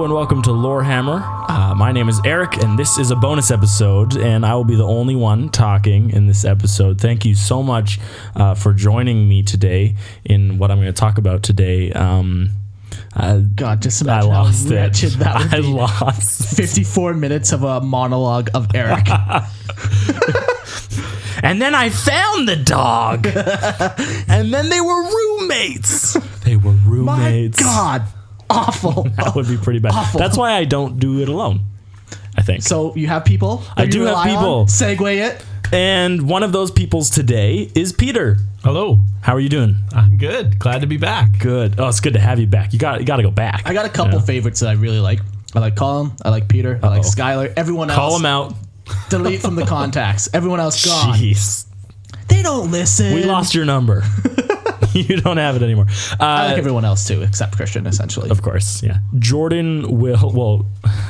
Hello and welcome to Lorehammer. My name is Eric, and this is a bonus episode, and I will be the only one talking in this episode. Thank you so much for joining me today in what I'm going to talk about today. God, just imagine I lost how wretched it. that would I be. lost 54 minutes of a monologue of Eric. And then I found the dog. And then they were roommates. They were roommates. My God, awful. That would be pretty bad. Awful. That's why I don't do it alone, I think. So you have people? that I you do have rely people. on? Segue it. And one of those peoples today is Peter. Hello. How are you doing? I'm good. Glad to be back. Good. Oh, it's good to have you back. You got to go back. I got a couple favorites that I really like. I like Colin. I like Peter. I like Skylar. Everyone else. Call them out. Delete from the contacts. Everyone else gone. Jeez. They don't listen. We lost your number. You don't have it anymore. I like everyone else too, except Christian, essentially. Of course, yeah. Jordan will. Well,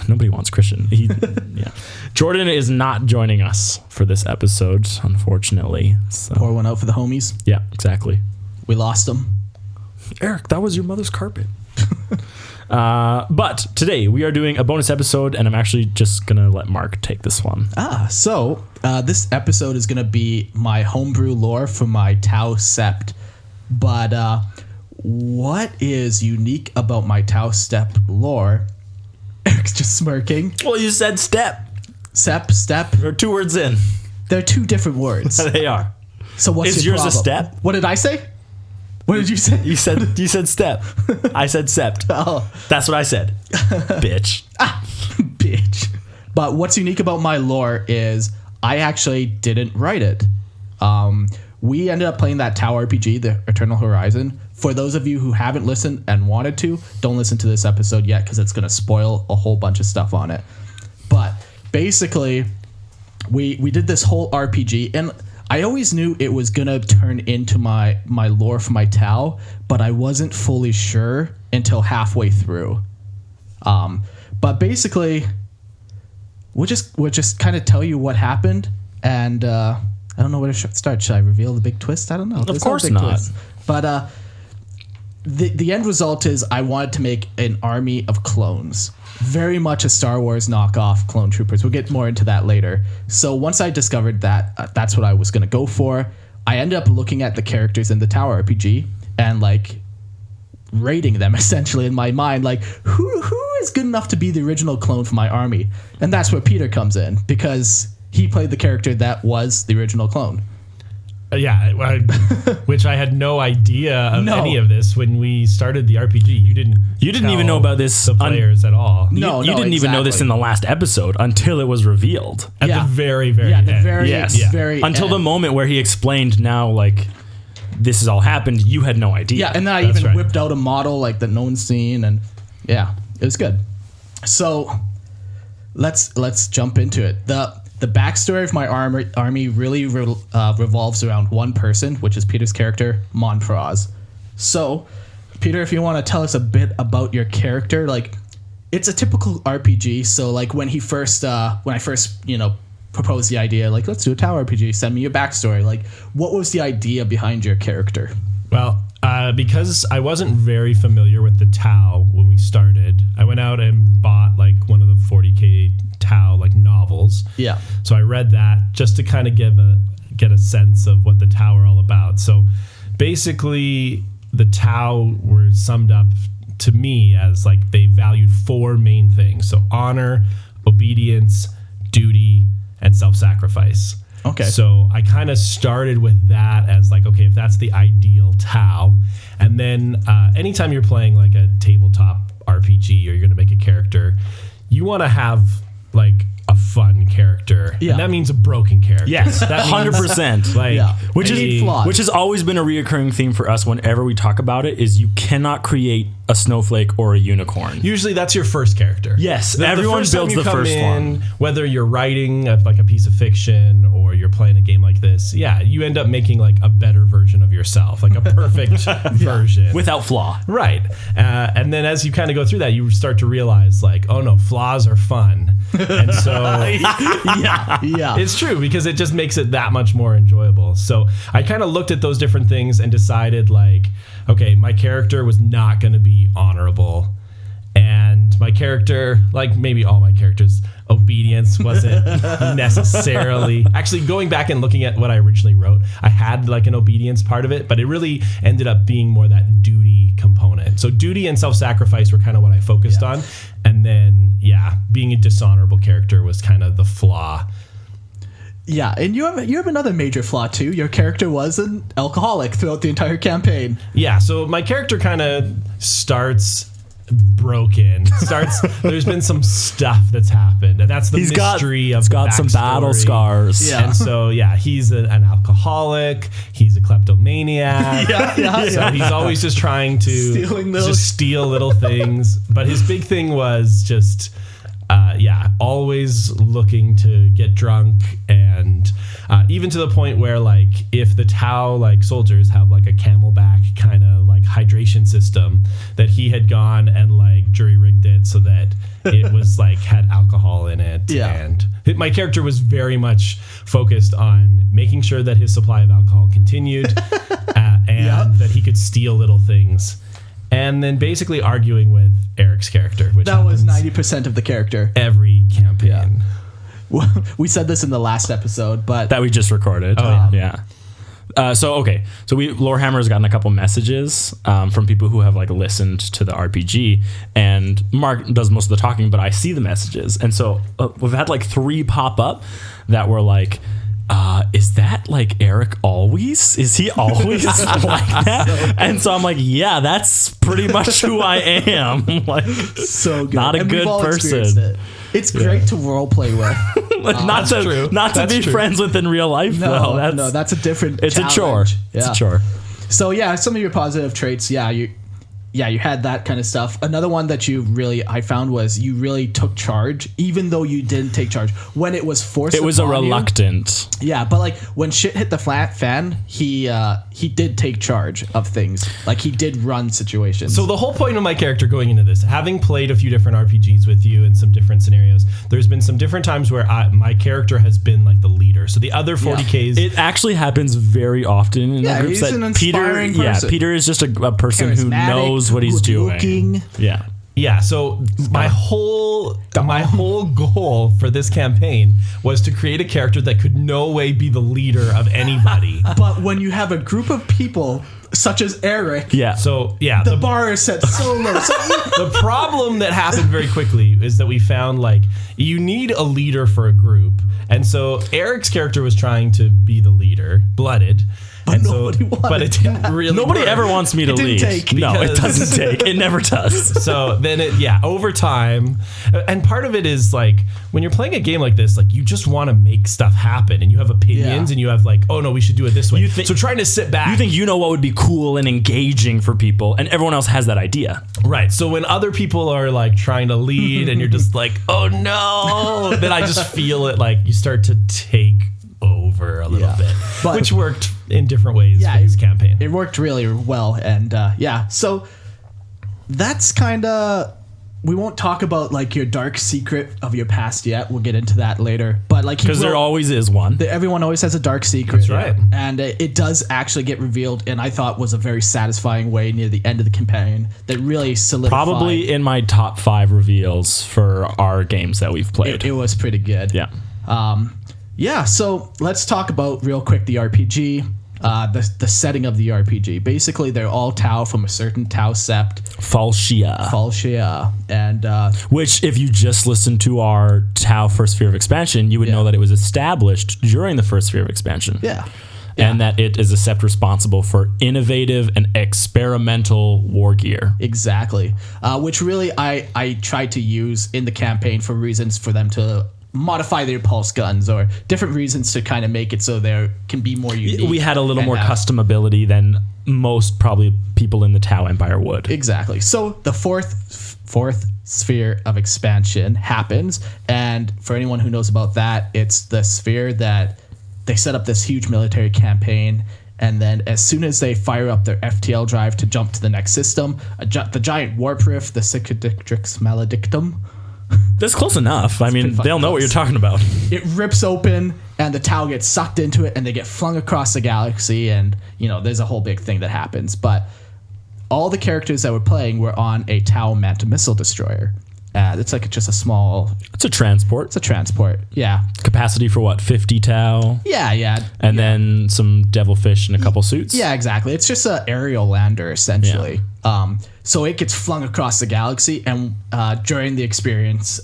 nobody wants Christian. Yeah. Jordan is not joining us for this episode, unfortunately. So. Pour one out for the homies. Yeah, exactly. We lost them. Eric, that was your mother's carpet. But today we are doing a bonus episode, and I'm actually just gonna let Mark take this one. So this episode is gonna be my homebrew lore for my Tau Sept. But what is unique about my Tau Sept lore? Eric's just smirking. Well, you said step. Step. Or 2 words in. They're 2 different words. They are. So what's Is your yours a problem? step? What did I say? What did you say? You said step. I said sept. Oh, That's what I said. Bitch. bitch. But what's unique about my lore is I actually didn't write it. We ended up playing that Tau RPG, the Eternal Horizon. For those of you who haven't listened and wanted to, don't listen to this episode yet because it's going to spoil a whole bunch of stuff on it. But basically, we did this whole RPG, and I always knew it was going to turn into my lore for my Tau, but I wasn't fully sure until halfway through. But basically, we'll just kind of tell you what happened, and I don't know where to start. Should I reveal the big twist? I don't know. Of course not. But the end result is I wanted to make an army of clones. Very much a Star Wars knockoff Clone Troopers. We'll get more into that later. So once I discovered that, that's what I was going to go for. I ended up looking at the characters in the Tau RPG and like rating them essentially in my mind. Like who is good enough to be the original clone for my army? And that's where Peter comes in because he played the character that was the original clone. Yeah, which I had no idea of any of this when we started the RPG. You didn't even know about this the players at all. You didn't even know this in the last episode until it was revealed. At the very, very end. Very until end. The moment where he explained now, like, this has all happened. You had no idea. Yeah, and then I even whipped out a model like that no one's seen, and yeah, it was good. So let's jump into it. The backstory of my army really revolves around one person, which is Peter's character, Mon'praus. So, Peter, if you want to tell us a bit about your character, like, it's a typical RPG. So, like, when I first, proposed the idea, like, let's do a Tau RPG, send me your backstory. Like, what was the idea behind your character? Well, because I wasn't very familiar with the Tau when we started, I went out and bought like one of the 40K Tau like novels. Yeah. So I read that just to kind of get a sense of what the Tau are all about. So basically, the Tau were summed up to me as like they valued 4 main things: so honor, obedience, duty, and self-sacrifice. Okay. So I kind of started with that as like, okay, if that's the ideal Tau, and then anytime you're playing like a tabletop RPG or you're going to make a character, you want to have like a fun character. Yeah. And that means a broken character. Yes, that 100%. Like, Yeah. Which Flaws. has always been a reoccurring theme for us whenever we talk about it, is you cannot create a snowflake or a unicorn. Usually that's your first character. Yes, everyone first time builds you the come first in, one. Whether you're writing like a piece of fiction or you're playing a game like this, you end up making like a better version of yourself, like a perfect version. Without flaw. Right. And then as you kind of go through that, you start to realize like, oh no, flaws are fun. And so Yeah. it's true because it just makes it that much more enjoyable. So I kind of looked at those different things and decided like, okay, my character was not going to be honorable and my character, like maybe all my characters, obedience wasn't necessarily. Actually, going back and looking at what I originally wrote, I had like an obedience part of it, but it really ended up being more that duty component. So duty and self-sacrifice were kind of what I focused on. And then, being a dishonorable character was kind of the flaw. Yeah, and you have another major flaw too. Your character was an alcoholic throughout the entire campaign. Yeah, so my character kind of starts broken. There's been some stuff that's happened, and that's the mystery of the backstory. He's got some battle scars. Yeah. And so, he's an alcoholic. He's a kleptomaniac. So he's always just trying to steal little things. But his big thing was just... always looking to get drunk, and even to the point where, like, if the Tau like soldiers have like a Camelback kind of like hydration system, that he had gone and like jury rigged it so that it was like had alcohol in it. And my character was very much focused on making sure that his supply of alcohol continued, and that he could steal little things. And then basically arguing with Eric's character, which that was 90% of the character. Every campaign. Yeah. We said this in the last episode, but that we just recorded. Oh yeah. So Lorehammer has gotten a couple messages from people who have like listened to the RPG, and Mark does most of the talking, but I see the messages, and so we've had like 3 pop up that were like. Is that like Eric always? Is he always like that? And so I'm like, yeah, that's pretty much who I am. Like, so good. Not a good person. It's great to role play with. Not to be friends with in real life. No, that's a different. It's challenge. a chore. Yeah. It's a chore. So some of your positive traits. You had that kind of stuff. Another one that I found was you really took charge, even though you didn't take charge. When it was forced it was a reluctant. Yeah, but like when shit hit the flat fan, he did take charge of things. Like he did run situations. So the whole point of my character going into this, having played a few different RPGs with you in some different scenarios, there's been some different times where my character has been like the leader. So the other 40Ks... It actually happens very often in the groups. He's an inspiring person. Peter is just a person who knows what he's doing. Yeah, so my whole goal for this campaign was to create a character that could no way be the leader of anybody. But when you have a group of people such as Eric, the bar is set so low. The problem that happened very quickly is that we found like you need a leader for a group. And so Eric's character was trying to be the leader, blooded. But nobody wanted but it didn't really Nobody work. ever wants me to lead. No, it doesn't take. It never does. So then over time, and part of it is like when you're playing a game like this, like you just want to make stuff happen and you have opinions and you have like, oh no, we should do it this way. So trying to sit back. You think you know what would be cool and engaging for people, and everyone else has that idea. Right. So when other people are like trying to lead and you're just like, oh no, then I just feel it like you start to take over a little bit, which worked in different ways for this campaign. It worked really well, and so that's kind of, we won't talk about like your dark secret of your past yet. We'll get into that later, but like because there always is one. Everyone always has a dark secret. That's right, and it does actually get revealed, and I thought was a very satisfying way near the end of the campaign that really solidified. Probably in my top 5 reveals for our games that we've played. It was pretty good. Yeah. So let's talk about real quick the RPG, the setting of the RPG. Basically, they're all Tau from a certain Tau sept. Falshia. And which, if you just listened to our Tau First Sphere of Expansion, you would know that it was established during the First Sphere of Expansion. Yeah. And that it is a sept responsible for innovative and experimental war gear. Exactly. Which really I tried to use in the campaign for reasons for them to modify their pulse guns or different reasons to kind of make it so there can be more unique. We had a little more customability than most probably people in the Tau Empire would. Exactly. So the fourth sphere of expansion happens, and for anyone who knows about that, it's the sphere that they set up this huge military campaign, and then as soon as they fire up their FTL drive to jump to the next system, the giant warp rift, the Cicatrix Maledictum. That's close enough. I mean, they'll know what you're talking about. It rips open, and the Tau gets sucked into it, and they get flung across the galaxy, and, there's a whole big thing that happens. But all the characters that were playing were on a Tau Manta missile destroyer. It's like just a small. It's a transport. It's a transport. Yeah. Capacity for what? 50 tau. Yeah. And then some devilfish and a couple suits. Yeah, exactly. It's just an aerial lander essentially. So it gets flung across the galaxy, and during the experience,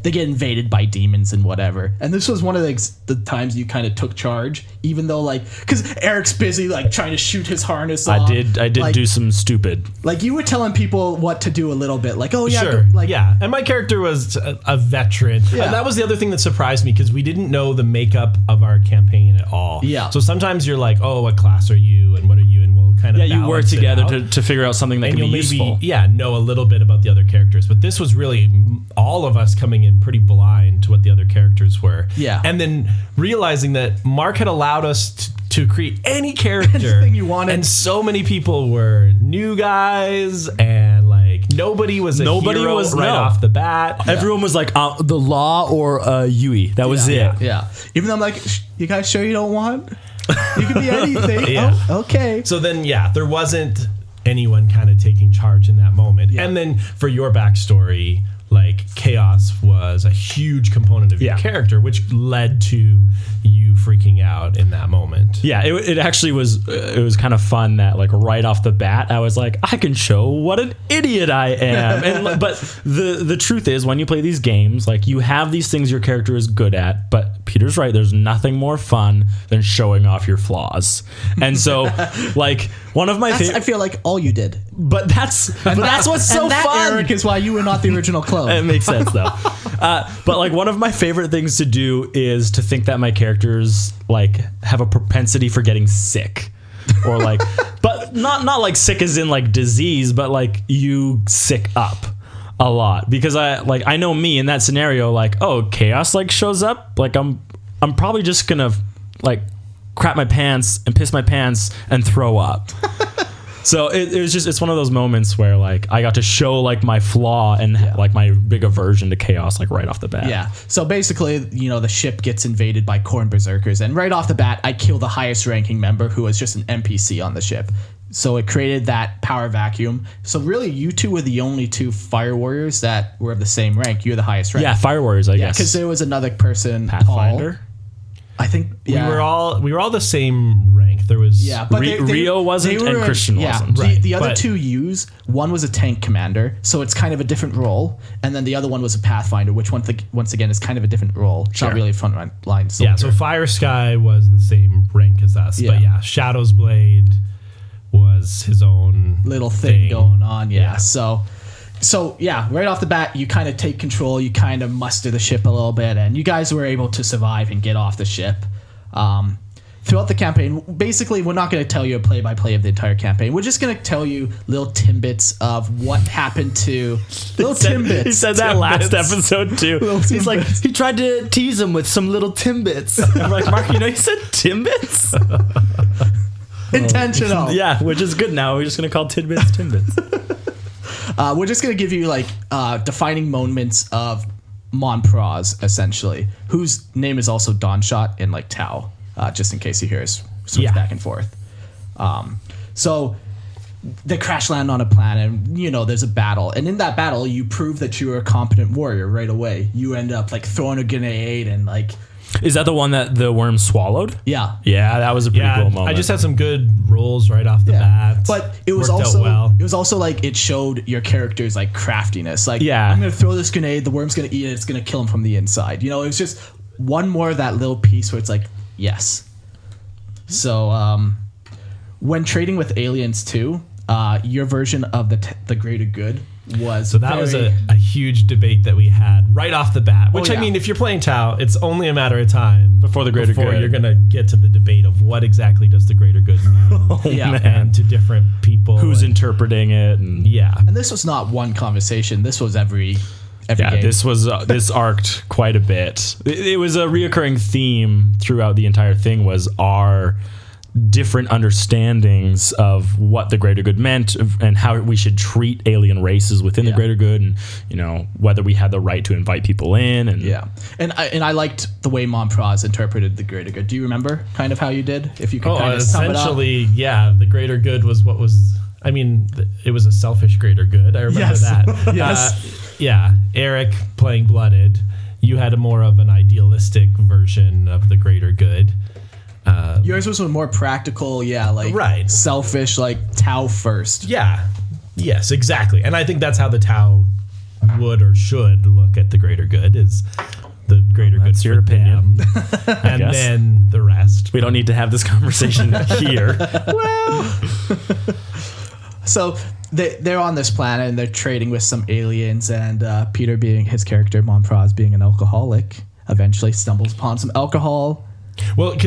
they get invaded by demons and whatever. And this was one of the times you kind of took charge, even though because Eric's busy trying to shoot his harness off. I did do some stupid. You were telling people what to do a little bit, Sure. And my character was a veteran. Yeah. And that was the other thing that surprised me, because we didn't know the makeup of our campaign at all. Yeah. So sometimes you're like, oh, what class are you and what are you? And we'll kind of you work balance it together out. to figure out something that can be useful. Know a little bit about the other characters. But this was really all of us coming in pretty blind to what the other characters were. Yeah. And then realizing that Mark had allowed us to create any character. Anything you wanted. And so many people were new guys, and nobody was a hero right off the bat. Everyone was like the Law or Yui. That was it. Yeah. Even though I'm like, you guys sure you don't want? You can be anything. Yeah. Oh, okay. So then, there wasn't anyone kind of taking charge in that moment. Yeah. And then for your backstory, chaos was a huge component of your character, which led to you freaking out in that moment. Yeah, it actually was. It was kind of fun that right off the bat, I was like, I can show what an idiot I am. But the truth is, when you play these games, you have these things your character is good at. But Peter's right. There's nothing more fun than showing off your flaws. And so, one of my I feel like all you did. But that's what's so fun. Eric, is why you were not the original clone. It makes sense though. But one of my favorite things to do is to think that my characters have a propensity for getting sick, or but not sick as in disease, but you sick up a lot, because I know me in that scenario, chaos shows up, I'm probably just gonna crap my pants and piss my pants and throw up. So it's one of those moments where I got to show my flaw and my big aversion to chaos right off the bat. Yeah. So basically, the ship gets invaded by corn berserkers, and right off the bat, I kill the highest ranking member, who was just an NPC on the ship. So it created that power vacuum. So really, you two were the only two fire warriors that were of the same rank. You're the highest rank. Yeah, fire warriors, I guess. Because there was another person, Pathfinder. Paul. I think we were all the same rank. There was but Rio wasn't and Christian wasn't. Right. The other two U's, one was a tank commander, so it's kind of a different role, and then the other one was a Pathfinder, which once again is kind of a different role. It's not really a front line soldier. Yeah, so Fire Sky was the same rank as us, but Shadow's Blade was his own little thing going on. Yeah. So right off the bat, you kind of take control, you kind of muster the ship a little bit, and you guys were able to survive and get off the ship. Throughout the campaign, basically, we're not going to tell you a play-by-play of the entire campaign. We're just going to tell you little tidbits of what happened to little Timbits. He said that last episode too. He's like, he tried to tease him with some little Timbits. I'm like, Mark, you said Timbits? Intentional. Yeah, which is good now. We're just going to call tidbits Timbits. We're just going to give you defining moments of Mon'praus, essentially, whose name is also Dawnshot and Tau, just in case you hear us switch back and forth. So they crash land on a planet, and there's a battle, and in that battle you prove that you're a competent warrior right away. You end up throwing a grenade and Is that the one that the worm swallowed? Yeah. Yeah, that was a pretty cool moment. I just had some good rolls right off the bat. But it was Worked also out well. It was also it showed your character's craftiness. I'm gonna throw this grenade, the worm's gonna eat it, it's gonna kill him from the inside. It was just one more of that little piece where it's yes. So when trading with aliens too, your version of the greater good was was a huge debate that we had right off the bat, which I mean, if you're playing Tau, it's only a matter of time before the greater good. You're going to get to the debate of what exactly does the greater good mean and to different people. Who's interpreting it. And this was not one conversation. This was every game. This arced quite a bit. It was a reoccurring theme throughout the entire thing, was our different understandings of what the greater good meant and how we should treat alien races within the greater good, and whether we had the right to invite people in. And and I liked the way Mon'praus interpreted the greater good. Do you remember kind of how you did? If you could kind of sum it up. Essentially, the greater good was what was. I mean, it was a selfish greater good. I remember that. Yes. Eric playing Blooded, you had a more of an idealistic version of the greater good. Yours was a more practical, Right. selfish, like Tau first. Yeah. Yes, exactly. And I think that's how the Tau would or should look at the greater good, is the greater good. That's your opinion. And then the rest. We don't need to have this conversation here. So they're on this planet and they're trading with some aliens, and Peter, being his character, Mon'praus, being an alcoholic, eventually stumbles upon some alcohol. Well,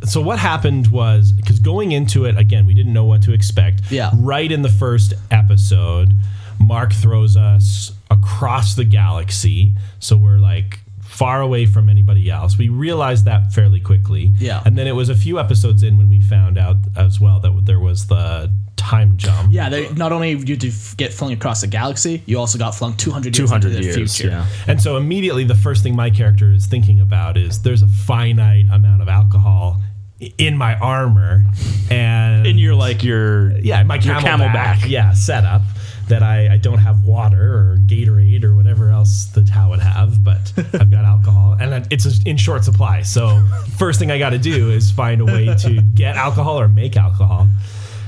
so what happened was, because going into it, again, we didn't know what to expect. Yeah. Right in the first episode, Mark throws us across the galaxy. So we're like far away from anybody else. We realized that fairly quickly. Yeah. And then it was a few episodes in when we found out as well that there was the time jump. Yeah, they not only did you get flung across the galaxy, you also got flung 200 years 200 into the years, future. yeah. And so immediately the first thing my character is thinking about is there's a finite amount of alcohol in my armor, and And my camelback. setup, that I don't have water or Gatorade or whatever else the Tau would have, but I've got alcohol, and it's in short supply. So first thing I got to do is find a way to get alcohol or make alcohol.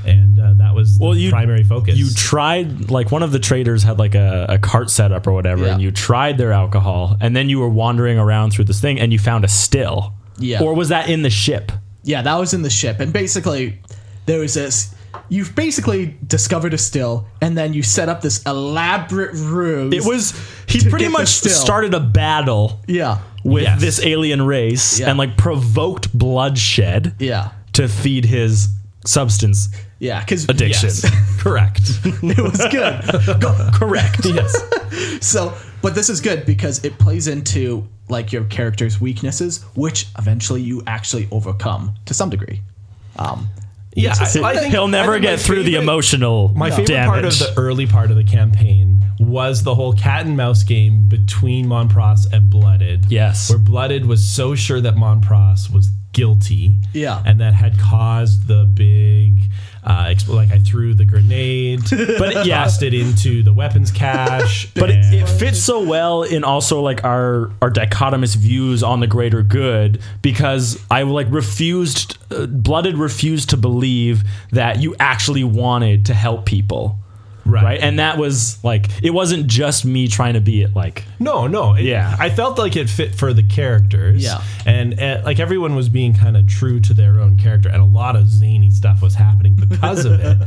And that was the primary focus. You tried, like, one of the traders had like a cart setup or whatever, and you tried their alcohol, and then you were wandering around through this thing and you found a still. Yeah. Or was that in the ship? Yeah, that was in the ship. And basically, there was this... You've basically discovered a still, and then you set up this elaborate ruse. He pretty much started a battle with this alien race and, like, provoked bloodshed to feed his substance addiction. Yes. Correct. It was good. Correct. Yes. So, but this is good because it plays into like your character's weaknesses, which eventually you actually overcome to some degree. I think He'll never get through the emotional My favorite damage. part of the early part of the campaign was the whole cat and mouse game between Mon'praus and Blooded. Yes. Where Blooded was so sure that Mon'praus was guilty. Yeah. And that had caused the big... like I threw the grenade, but it tossed it into the weapons cache. But it fits so well in also like our dichotomous views on the greater good, because I Blooded refused to believe that you actually wanted to help people. Right. And that was like, it wasn't just me trying to be it like. No. I felt like it fit for the characters. Yeah. And like everyone was being kind of true to their own character, and a lot of zany stuff was happening because of it.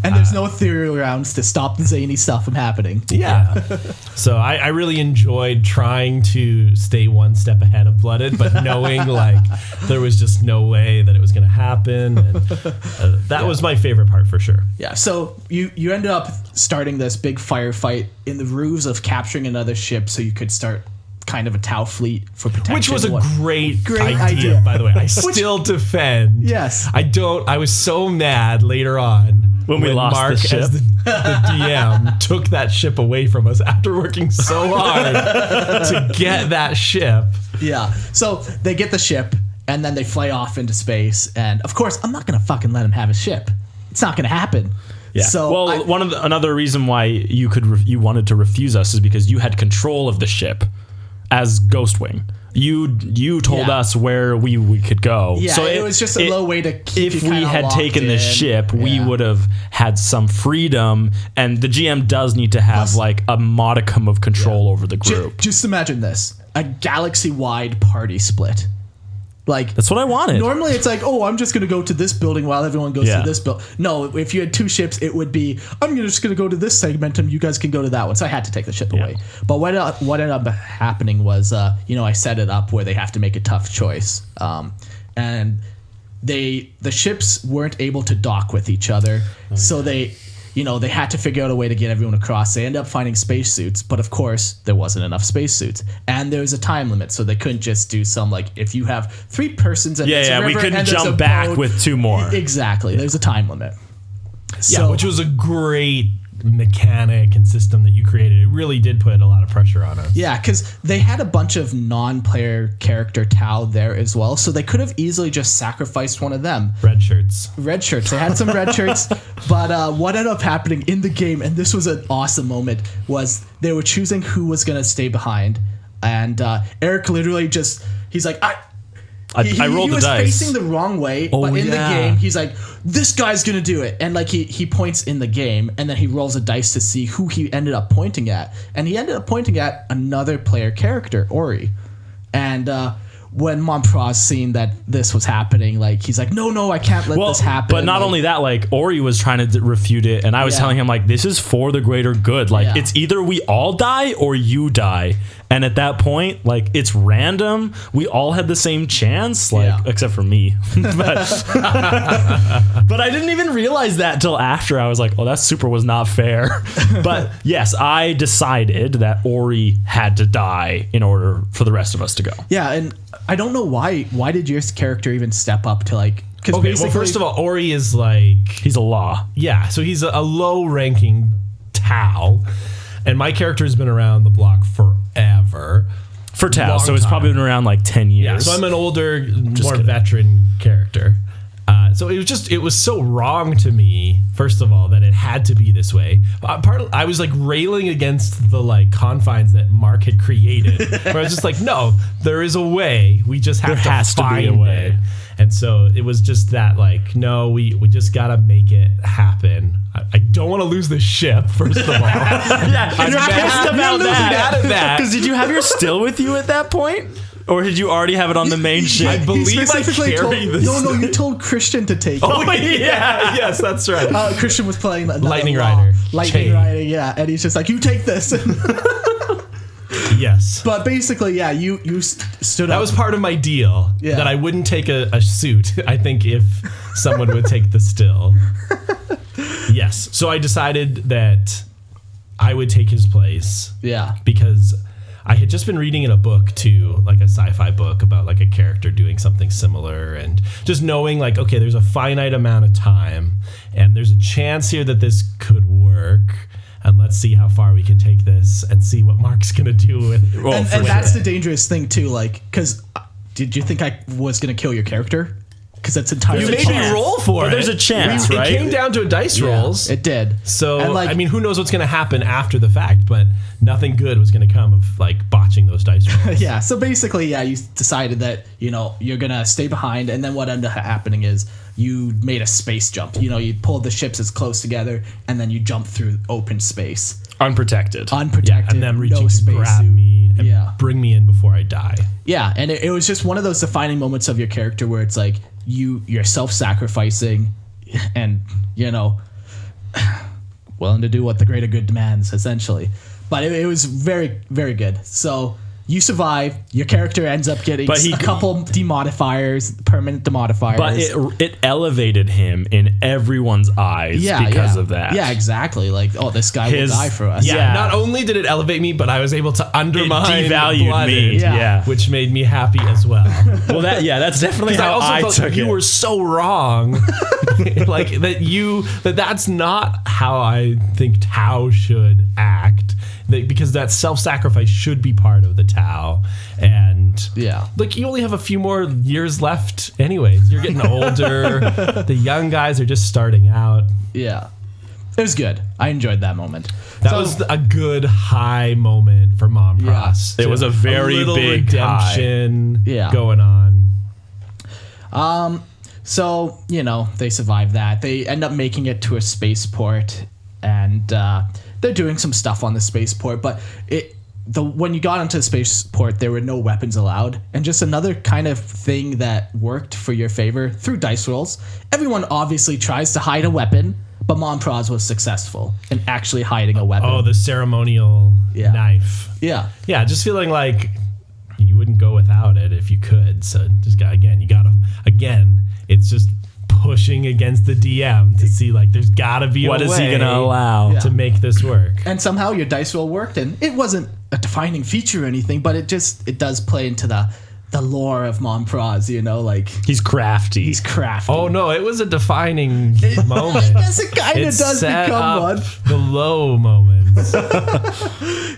And there's no theory rounds to stop the zany stuff from happening. Yeah. So I really enjoyed trying to stay one step ahead of Blooded, but knowing like there was just no way that it was going to happen. And that was my favorite part for sure. Yeah. So you ended up starting this big firefight in the ruse of capturing another ship so you could start kind of a Tau fleet for protection. Which was a great idea, idea, by the way. I still defend. Yes. I was so mad later on when we lost Mark, the ship. as the DM, took that ship away from us after working so hard to get that ship. Yeah. So they get the ship and then they fly off into space. And of course, I'm not going to fucking let him have a ship. It's not going to happen. Yeah. So another reason why you wanted to refuse us is because you had control of the ship as Ghostwing. You told us where we could go. Yeah, so it was just a low way to keep if you we kinda had locked taken the in. ship, we would have had some freedom, and the GM does need to have like a modicum of control over the group. Just imagine this: a galaxy-wide party split. Like, that's what I wanted. Normally it's like, oh, I'm just going to go to this building while everyone goes to this building. No, if you had two ships, it would be, I'm just going to go to this segment and you guys can go to that one. So I had to take the ship away. But what ended up happening was, I set it up where they have to make a tough choice. And the ships weren't able to dock with each other. So they had to figure out a way to get everyone across. They ended up finding spacesuits, but of course there wasn't enough spacesuits, and there was a time limit, so they couldn't just do some like if you have 3 persons and there's a river we couldn't and there's jump a back boat, with 2 more. Exactly, there's a time limit. Yeah, which was a great mechanic and system that you created, it really did put a lot of pressure on us. Yeah, because they had a bunch of non-player character Tau there as well, so they could have easily just sacrificed one of them. Red shirts. Red shirts. They had some red shirts, but what ended up happening in the game, and this was an awesome moment, was they were choosing who was going to stay behind, and Eric literally he's like, I rolled the dice. He was facing the wrong way, but in the game, he's like, this guy's going to do it. And like he points in the game, and then he rolls a dice to see who he ended up pointing at. And he ended up pointing at another player character, Ori. And when Mon'praus seen that this was happening, like he's like, no, I can't let this happen. But not only that, like Ori was trying to refute it, and I was telling him like, this is for the greater good. Like it's either we all die or you die. And at that point, like it's random. We all had the same chance, like except for me. but I didn't even realize that till after. I was like, oh, that super was not fair. But yes, I decided that Ori had to die in order for the rest of us to go. Yeah, and I don't know why. Why did your character even step up to like? Okay, well, first of all, Ori is like he's a law. Yeah, so he's a low-ranking Tau, and my character has been around the block forever. For Tau, so it's probably been around like 10 years. Yeah, so I'm an older, more veteran character. So it was so wrong to me, first of all, that it had to be this way. I was like railing against the like confines that Mark had created, where I was just like, no, there is a way. We just have to find a way. It. And so it was just that like, no, we just got to make it happen. I don't want to lose the ship, first of all. Yeah, I'm pissed about that. Because did you have your still with you at that point? Or did you already have it on the main ship? I believe I carried this. No, you told Christian to take it. Oh, yeah. Yes, that's right. Christian was playing Lightning Rider. Yeah. And he's just like, you take this. Yes. But basically, yeah, you stood up. That was part of my deal, that I wouldn't take a suit, I think, if someone would take the still. Yes. So I decided that I would take his place. Yeah. Because I had just been reading in a book too, like a sci-fi book about like a character doing something similar, and just knowing like, okay, there's a finite amount of time and there's a chance here that this could work, and let's see how far we can take this and see what Mark's going to do with it. And that's the dangerous thing too, like, because did you think I was going to kill your character? Because it's entirely you made me roll for it. There's a chance, right? It came down to a dice rolls. It did. So, and like, I mean, who knows what's going to happen after the fact, but nothing good was going to come of like botching those dice rolls. Yeah. So basically, you decided that, you're going to stay behind. And then what ended up happening is you made a space jump. You pulled the ships as close together, and then you jumped through open space. Unprotected. Yeah, and them reaching to grab me and bring me in before I die. Yeah. And it was just one of those defining moments of your character where it's like, you're self-sacrificing and willing to do what the greater good demands, essentially. But it was very, very good. So you survive. Your character ends up getting a couple demodifiers, permanent demodifiers. But it elevated him in everyone's eyes because of that. Yeah, exactly. Like, oh, this guy will die for us. Yeah. Not only did it elevate me, but I was able to undermine, devalued me. Yeah. Which made me happy as well. Well, that's definitely how I took it. You were so wrong. Like that's not how I think Tau should act. Because that self-sacrifice should be part of the Tau, and like you only have a few more years left anyways. You're getting older. The young guys are just starting out. Yeah, it was good. I enjoyed that moment. That was a good high moment for Mon'praus. It was a very big redemption going on. So they survive that. They end up making it to a spaceport, and they're doing some stuff on the spaceport, but when you got onto the spaceport, there were no weapons allowed. And just another kind of thing that worked for your favor through dice rolls. Everyone obviously tries to hide a weapon, but Mon'praus was successful in actually hiding a weapon. Oh, the ceremonial knife. Yeah. Yeah, just feeling like you wouldn't go without it if you could. So just it's just pushing against the DM to see like there's gotta be what a way is he gonna allow to make this work. And somehow your dice roll worked, and it wasn't a defining feature or anything, but it does play into the the lore of Mon'praus, like He's crafty. he's crafty. Oh no, it was a defining moment. I guess it kind of It does set become up one. the low moments.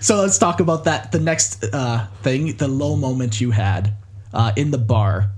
So let's talk about that. The next thing, the low moment you had in the bar.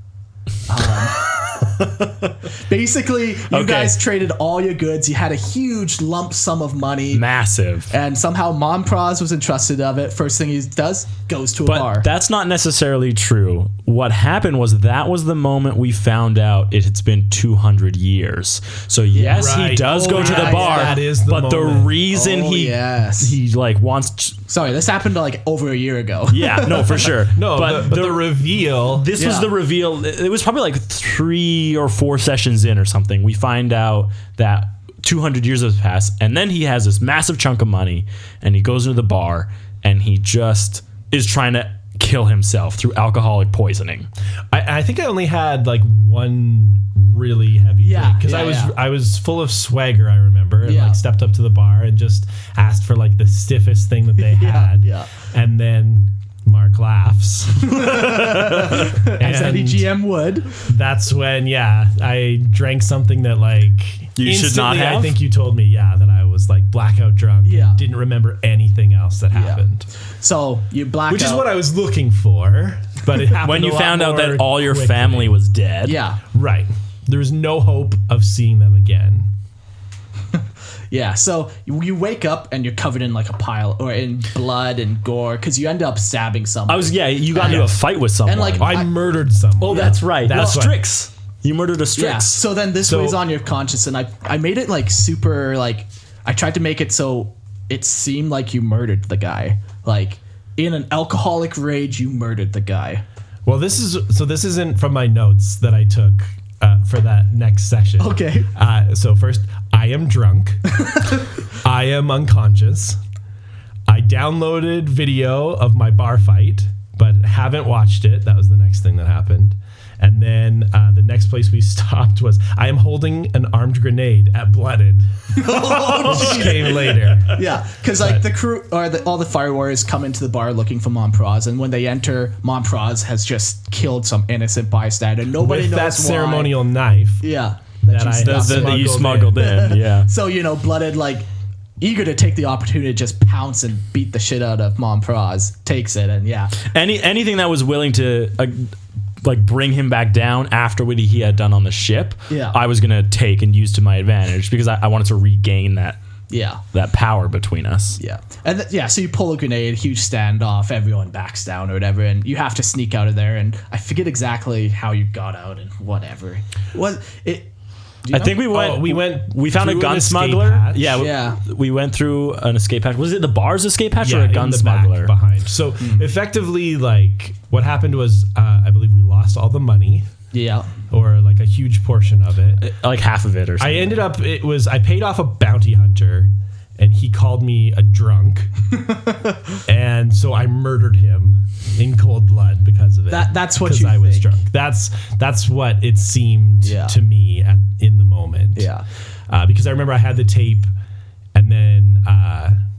Basically, you guys traded all your goods. You had a huge lump sum of money. Massive. And somehow Mon'praus was entrusted of it. First thing he does, goes to a bar. But that's not necessarily true. What happened was that was the moment we found out it had been 200 years. So yes, he Right. does go to the yeah, bar, that is the but the moment. reason yes. he like wants. Sorry, this happened like over a year ago. Yeah, no, for sure. No, but the reveal. This was Yeah. the reveal. It was probably like 3 or 4 sessions in or something. We find out that 200 years have passed, and then he has this massive chunk of money, and he goes into the bar, and he just is trying to kill himself through alcoholic poisoning. I think I only had like one really heavy drink because I was full of swagger. I remember and like stepped up to the bar and just asked for like the stiffest thing that they had. Yeah. And then Mark laughs. As any GM would. That's when I drank something that like You should not instantly, have? I think you told me that I was like blackout drunk. Yeah. And didn't remember anything else that happened. So you black Which out. is what I was looking for, but it happened When you a lot found out that more all your quickly. family was dead. Yeah. Right. There was no hope of seeing them again. Yeah, so you wake up and you're covered in like a pile or in blood and gore because you end up stabbing someone. You got into a fight with someone. And, like, I murdered someone. oh, that's right. That's That's right. Strix. You murdered a Strix. Yeah. So then this So- weighs on your conscience, and I made it like super like I tried to make it so it seemed like you murdered the guy. Like in an alcoholic rage, you murdered the guy. Well, this isn't from my notes that I took for that next session. Okay. So first, I am drunk. I am unconscious. I downloaded video of my bar fight, but haven't watched it. That was the next thing that happened. And then the next place we stopped was I am holding an armed grenade at Blooded, which came later. Yeah, because like the crew or all the fire warriors come into the bar looking for Mon'praus, and when they enter, Mon'praus has just killed some innocent bystander. Nobody With knows that why. ceremonial knife. Yeah, That you I- stuck. That you smuggled in. Yeah. So Blooded, like eager to take the opportunity to just pounce and beat the shit out of Mon'praus, takes it, and Anything that was willing to like bring him back down after what he had done on the ship, Yeah. I was gonna take and use to my advantage because I wanted to regain that power between us. Yeah. And so you pull a grenade, huge standoff, everyone backs down or whatever, and you have to sneak out of there. And I forget exactly how you got out and whatever. Was it? do you I know? think we found a through an gun escape smuggler. hatch. Yeah. We went through an escape hatch. Was it the bar's escape hatch or Yeah, a gun in the back smuggler? behind. So effectively, like what happened was, I believe we lost all the money, Yeah. or like a huge portion of it. Like half of it or something. I ended up. I paid off a bounty hunter, and he called me a drunk, and so I murdered him in cold blood because of it. That's what 'Cause you I was think. drunk. That's what it seemed Yeah. to me in the moment. Yeah. Because I remember I had the tape, and then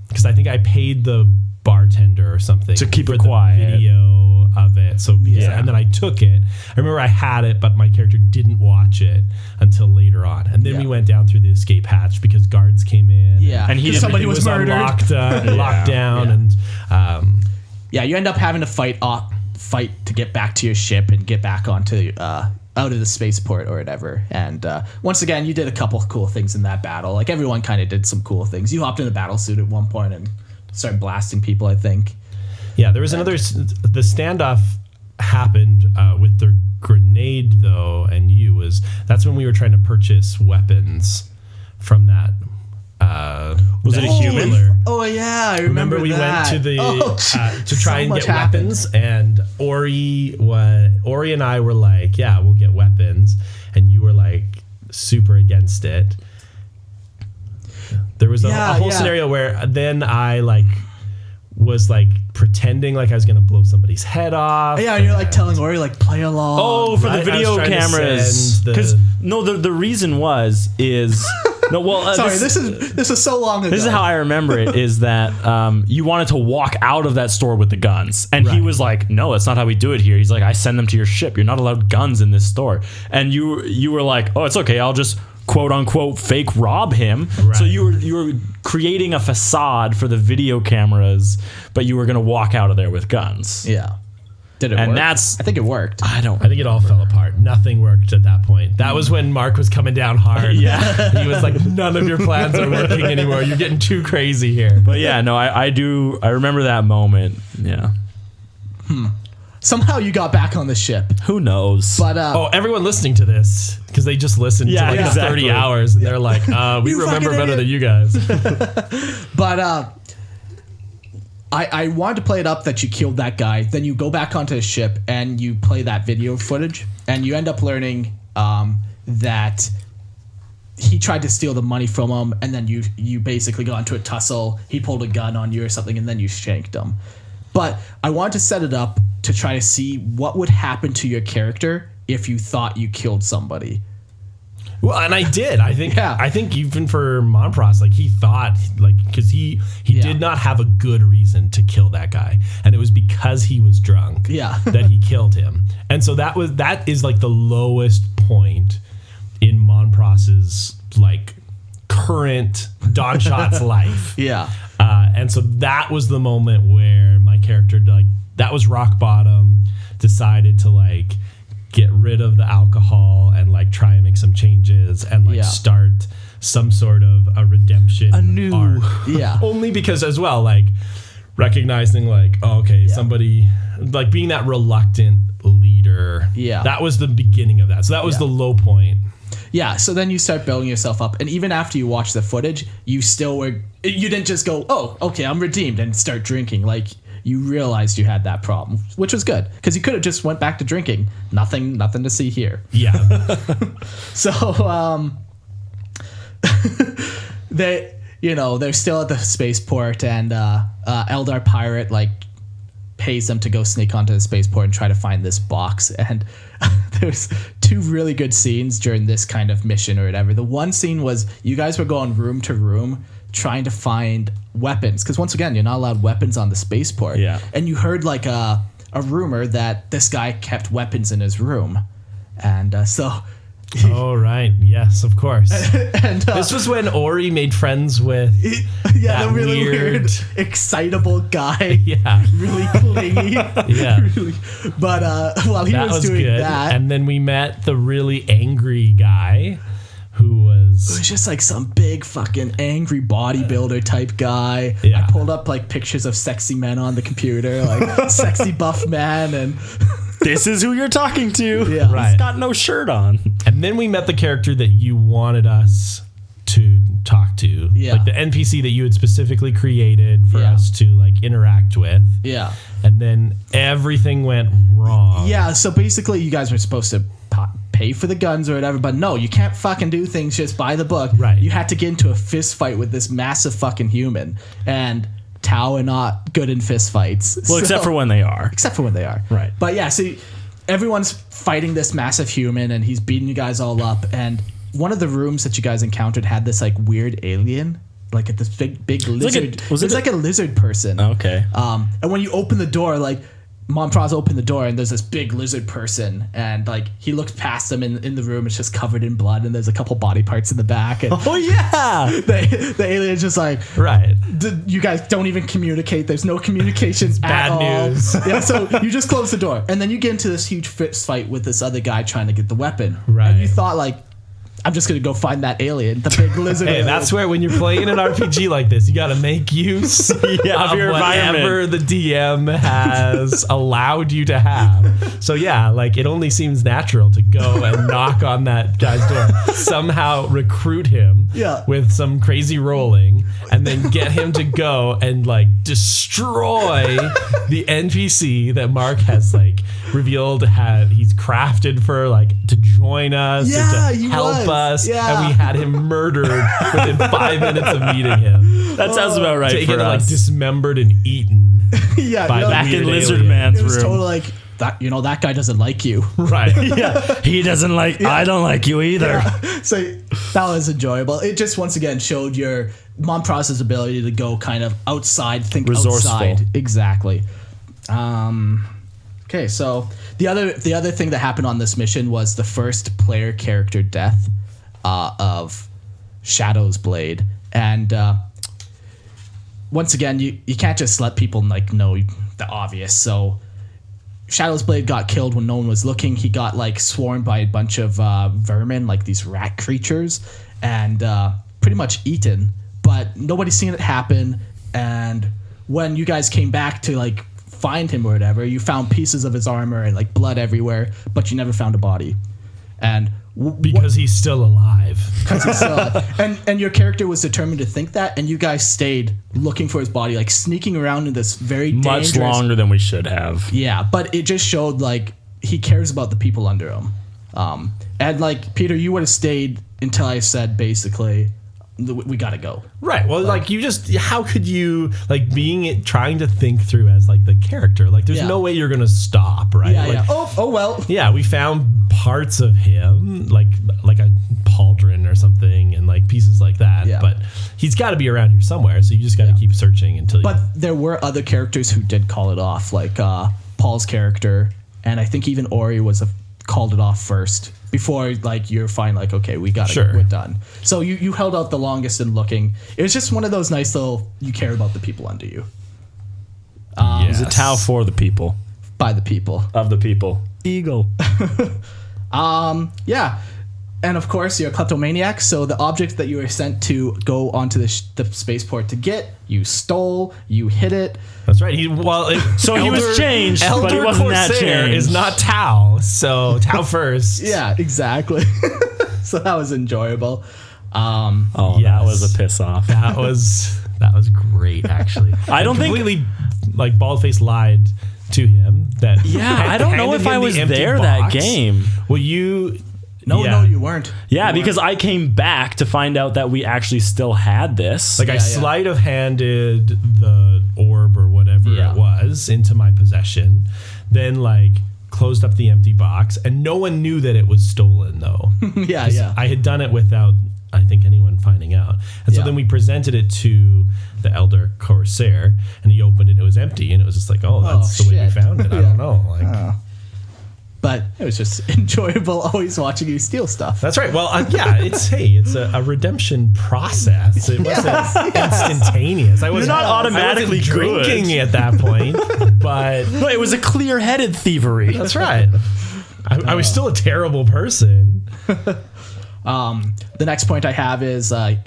because I think I paid the bartender or something To keep for it the quiet. video of it. So Yeah. and then I took it. I remember I had it, but my character didn't watch it until later on. And then we went down through the escape hatch because guards came in. Yeah. And he- somebody Everything was murdered. locked down, Yeah. and Yeah, you end up having to fight to get back to your ship and get back onto out of the spaceport or whatever. And once again, you did a couple of cool things in that battle. Like everyone kind of did some cool things. You hopped in a battle suit at one point and started blasting people, I think. yeah, there was another. The standoff happened with the grenade though, and that's when we were trying to purchase weapons from that. Was it a human? dealer. Oh yeah, I remember we that. went to the to try so and much get happened. weapons, and Ori and I were like, yeah, we'll get weapons, and you were like super against it. There was a whole scenario where then I was like pretending like I was gonna blow somebody's head off. Yeah, and you're like telling Ori like play along. Oh, for Right, the I was video trying to cameras. send Because the reason is No, well, Sorry, this is so long ago. This is how I remember it, is that you wanted to walk out of that store with the guns. And he was like, no, that's not how we do it here. He's like, I send them to your ship. You're not allowed guns in this store. And you were like, oh, it's okay. I'll just quote unquote fake rob him. Right. So you were creating a facade for the video cameras, but you were going to walk out of there with guns. Yeah. Did it work? I think it worked. I think it all fell apart. Nothing worked at that point. That was when Mark was coming down hard. Yeah. He was like, none of your plans are working anymore. You're getting too crazy here. But yeah, no, I remember that moment. Yeah. Somehow you got back on the ship. Who knows? But everyone listening to this, because they just listened to like 30 hours and they're like, we remember better than you guys. But I wanted to play it up that you killed that guy. Then you go back onto the ship and you play that video footage, and you end up learning that he tried to steal the money from him, and then you basically got into a tussle. He pulled a gun on you or something, and then you shanked him. But I wanted to set it up to try to see what would happen to your character if you thought you killed somebody. Well, and I did. I think even for Mon'praus, like he thought, like, because he did not have a good reason to kill that guy, and it was because he was drunk. That he killed him, and so that is like the lowest point in Mon'praus's like current Don Shot's life. And so that was the moment where my character, like, that was rock bottom. Decided to like get rid of the alcohol and like try and make some changes and like start some sort of a redemption arc. Only because as well, like recognizing like, oh, okay, somebody like being that reluctant leader. That was the beginning of that. So that was the low point. So then you start building yourself up, and even after you watch the footage, you didn't just go, oh, okay, I'm redeemed, and start drinking. Like, you realized you had that problem, which was good, because you could have just went back to drinking. Nothing to see here. So they're still at the spaceport, and Eldar Pirate like pays them to go sneak onto the spaceport and try to find this box. And there's two really good scenes during this kind of mission or whatever. The one scene was you guys were going room to room trying to find weapons, because once again, you're not allowed weapons on the spaceport. And you heard like a rumor that this guy kept weapons in his room, and so oh right, yes, of course. And this was when Ori made friends with the really weird excitable guy. Really clingy. Really. But while he was doing good. That, and then we met the really angry guy who was just like some big fucking angry bodybuilder type guy. I pulled up like pictures of sexy men on the computer, like sexy buff man, and this is who you're talking to. Right. He's got no shirt on. And then we met the character that you wanted us to talk to. Like the NPC that you had specifically created for us to like interact with. And then everything went wrong. So basically you guys were supposed to pay for the guns or whatever, but no, you can't fucking do things just by the book. You had to get into a fist fight with this massive fucking human, and Tau are not good in fist fights. Well, except for when they are. Right. But so everyone's fighting this massive human, and he's beating you guys all up, and one of the rooms that you guys encountered had this like weird alien, like at this big lizard. It was like a lizard person. Okay. And when you open the door, like Mon'praus opened the door, and there's this big lizard person, and like he looks past them in the room. It's just covered in blood, and there's a couple body parts in the back. And the alien's just like, you guys don't even communicate. There's no communication at bad all. News. So you just close the door, and then you get into this huge fist fight with this other guy trying to get the weapon. And you thought like, I'm just gonna go find that alien, the big lizard. Hey, that's where when you're playing an RPG like this, you got to make use of your whatever the DM has allowed you to have. So like it only seems natural to go and knock on that guy's door, somehow recruit him with some crazy rolling, and then get him to go and like destroy the NPC that Mark has like revealed he's crafted for like to join us and to help us, and we had him murdered within 5 minutes of meeting him. That sounds about right Taken for us. Like dismembered and eaten. Back in Lizard Man's room. It was totally like that guy doesn't like you. Right. Yeah, he doesn't like. I don't like you either. So that was enjoyable. It just once again showed your Mon'praus' ability to go kind of outside, think Resourceful. outside. Exactly. Okay, so the other thing that happened on this mission was the first player character death of Shadow's Blade, and once again, you can't just let people like know the obvious. So Shadow's Blade got killed when no one was looking. He got like swarmed by a bunch of vermin, like these rat creatures, and pretty much eaten. But nobody's seen it happen. And when you guys came back to like find him or whatever, you found pieces of his armor and like blood everywhere, but you never found a body. And Because he's still alive. and your character was determined to think that, and you guys stayed looking for his body, like sneaking around in this very Much dangerous, longer than we should have. Yeah, but it just showed like he cares about the people under him. And like Peter, you would have stayed until I said basically, we gotta go. Right. Well, like how could you trying to think through as like the character? Like there's no way you're gonna stop, right? Yeah, like, yeah. Oh well. Yeah, we found parts of him, like a pauldron or something, and like pieces like that. Yeah. But he's got to be around here somewhere, so you just got to keep searching until. But there were other characters who did call it off, like Paul's character, and I think even Ori called it off first before like you're fine. Like okay, we're done. So you held out the longest in looking. It was just one of those nice little you care about the people under you. It's a Tau for the people. By the people. Of the people. Eagle. Yeah. And of course, you're a kleptomaniac, so the object that you were sent to go onto the spaceport to get, you stole, you hid it. That's right. He was changed, Elder but he wasn't that Corsair changed. is not Tau, so Tau first. Yeah, exactly. So that was enjoyable. That was a piss off. That was great, actually. I don't think completely like bald-faced lied to him that. Yeah, I don't know if I was there that game. Well, you. No, you weren't. Yeah, because I came back to find out that we actually still had this. Like I sleight of handed the orb or whatever it was into my possession, then like closed up the empty box, and no one knew that it was stolen though. Yeah. I had done it without I think anyone finding out, and so then we presented it to the Elder Corsair, and he opened it. It was empty, and it was just like, oh, that's the way we found it. I don't know, like. But it was just enjoyable always watching you steal stuff. That's right. Well, it's a redemption process. It wasn't instantaneous. I was not automatically good. drinking at that point, but No, it was a clear-headed thievery. that's right. I was still a terrible person. The next point I have is the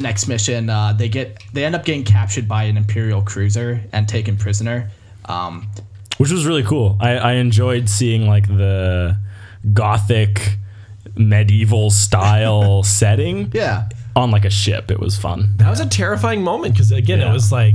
next mission. They end up getting captured by an Imperial cruiser and taken prisoner. Which was really cool. I enjoyed seeing like the gothic medieval style setting. Yeah. On like a ship. It was fun. That was a terrifying moment because again, it was like,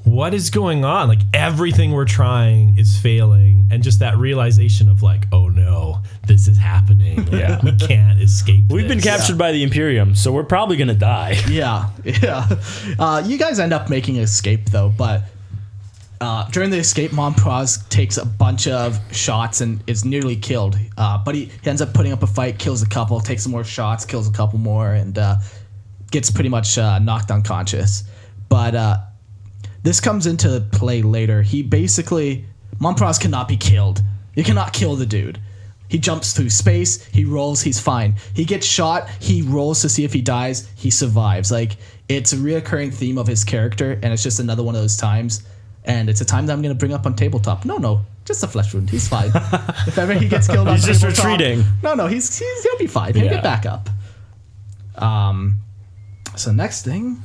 what is going on? Like everything we're trying is failing, and just that realization of like, oh no, this is happening. Yeah. We can't escape. We've been captured by the Imperium, so we're probably gonna die. Yeah. You guys end up making an escape though, but during the escape, Mon'praus takes a bunch of shots and is nearly killed. But he ends up putting up a fight, kills a couple, takes some more shots, kills a couple more, and gets pretty much knocked unconscious. But this comes into play later. Mon'praus cannot be killed. You cannot kill the dude. He jumps through space, he rolls, he's fine. He gets shot, he rolls to see if he dies, he survives. Like, it's a reoccurring theme of his character, and it's just another one of those times. And it's a time that I'm going to bring up on tabletop. No, just a flesh wound. He's fine. If ever he gets killed on He's just tabletop, retreating. No, he'll be fine. He'll get back up. So next thing,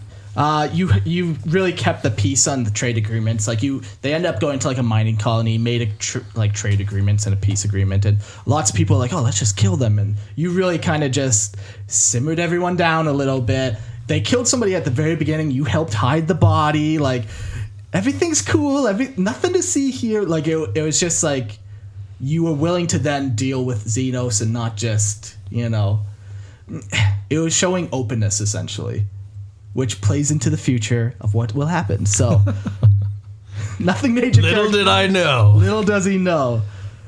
you really kept the peace on the trade agreements. Like they end up going to like a mining colony, made a trade agreements and a peace agreement, and lots of people are like, oh, let's just kill them. And you really kind of just simmered everyone down a little bit. They killed somebody at the very beginning. You helped hide the body. Like. Everything's cool. Nothing to see here. Like it was just like you were willing to then deal with Xenos and not just, it was showing openness essentially, which plays into the future of what will happen. So Nothing major. Little did I know. Little does he know.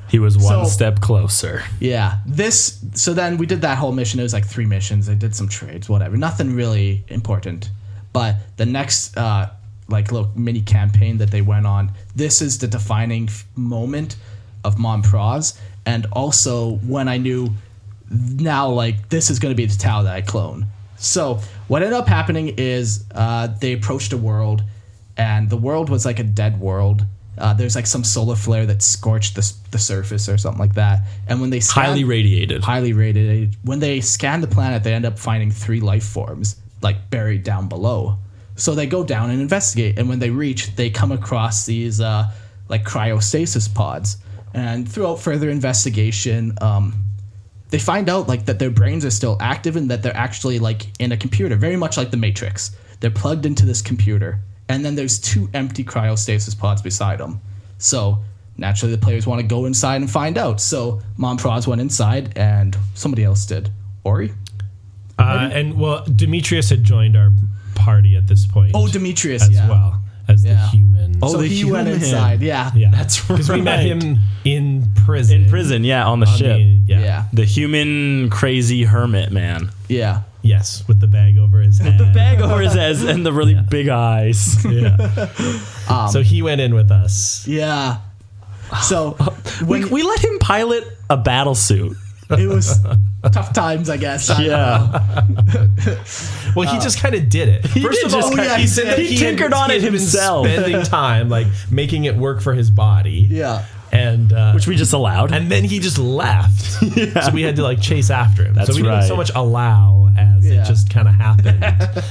He was one So- step closer. Yeah. So then we did that whole mission. It was like 3 missions. I did some trades, whatever. Nothing really important. But the next little mini campaign that they went on, this is the defining moment of Mon'praus, and also when I knew now this is going to be the tower that I clone. So what ended up happening is they approached a world, and the world was like a dead world. There's like some solar flare that scorched the surface or something like that. And when they Highly radiated. when they scan the planet, they end up finding 3 life forms buried down below. So they go down and investigate, and when they reach, they come across these cryostasis pods. And throughout further investigation, they find out that their brains are still active and that they're actually in a computer, very much like the Matrix. They're plugged into this computer, and then there's 2 empty cryostasis pods beside them. So naturally, the players want to go inside and find out. So Mon'praus went inside, and somebody else did. Ori? Demetrius had joined our party at this point. Oh, Demetrius, as yeah. well as the human. So he went human. inside, yeah. Yeah, That's right. Because we met him in prison. In prison, yeah, on the ship. Yeah. The human crazy hermit man. Yeah. Yes, with the bag over his head. The bag over his head and the really big eyes. Yeah. So he went in with us. Yeah. So We let him pilot a battle suit. it was tough times, I guess. Yeah. Well, he just kind of did it. First did of all, just kinda- he said that he tinkered on it had been himself. spending time making it work for his body. Yeah. And Which we just allowed. and then he just left. So we had to chase after him. That's so we didn't right. so much allow as Yeah. it just kind of happened,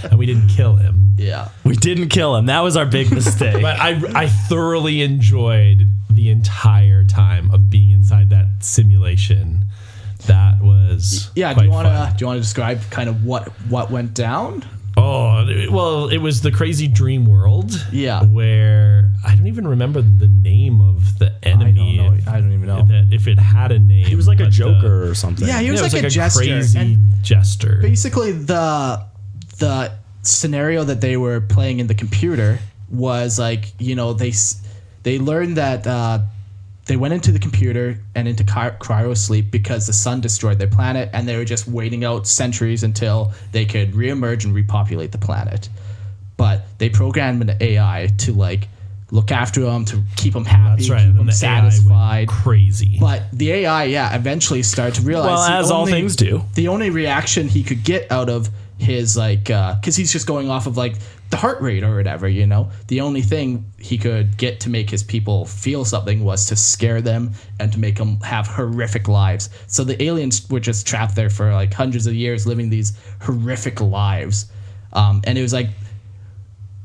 and we didn't kill him. Yeah. We didn't kill him. That was our big mistake. But I thoroughly enjoyed the entire time of being inside that simulation. That was Yeah. quite Do you want fun. to describe kind of what went down? Oh, well, it was the crazy dream world. Yeah. Where I don't even remember the name of the enemy. I don't even know. That if it had a name. he was like a but, joker or something. Yeah, he was it was like a a jester. crazy And jester. basically the scenario that they were playing in the computer was they learned that they went into the computer and into cryo sleep because the sun destroyed their planet, and they were just waiting out centuries until they could reemerge and repopulate the planet. But they programmed an AI to look after them, to keep them happy, That's right. keep And them the satisfied. AI went crazy. But the AI, eventually started to realize. Well, as all things do. The only reaction he could get out of his because he's just going off of the heart rate or whatever, the only thing he could get to make his people feel something was to scare them and to make them have horrific lives. So the aliens were just trapped there for hundreds of years, living these horrific lives, and it was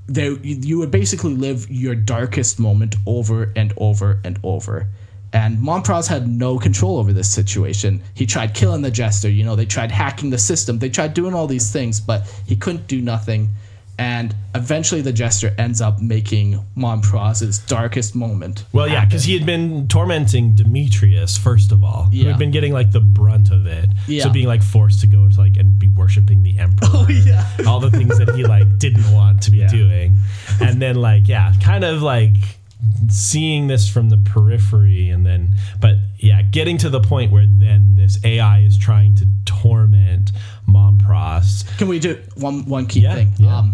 you would basically live your darkest moment over and over and over. And Mon'praus had no control over this situation. He tried killing the jester, they tried hacking the system, they tried doing all these things, but he couldn't do nothing. And eventually the jester ends up making Mon'praus's darkest moment. Well, yeah, because he had been tormenting Demetrius, first of all, who Yeah. had been getting the brunt of it. Yeah. So being forced to go to and be worshiping the emperor. Oh, yeah. All the things that he didn't want to be doing. And then kind of seeing this from the periphery, and then getting to the point where then this AI is trying to torment Mon'praus. Can we do one key Yeah, thing? yeah.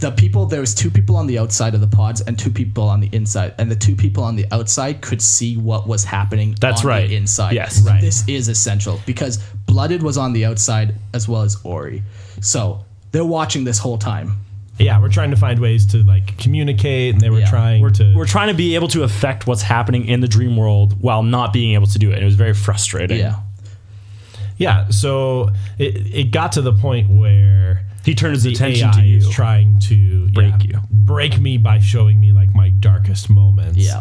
There was 2 people on the outside of the pods and 2 people on the inside, and the 2 people on the outside could see what was happening That's on right. the inside. Yes. Right. This is essential because Blooded was on the outside as well as Ori. So they're watching this whole time. Yeah, we're trying to find ways to communicate, and they were Yeah. trying We're trying to be able to affect what's happening in the dream world while not being able to do it. And it was very frustrating. Yeah. Yeah, so it got to the point where He turned his the attention AI to you. is trying to break me by showing me my darkest moments. Yeah.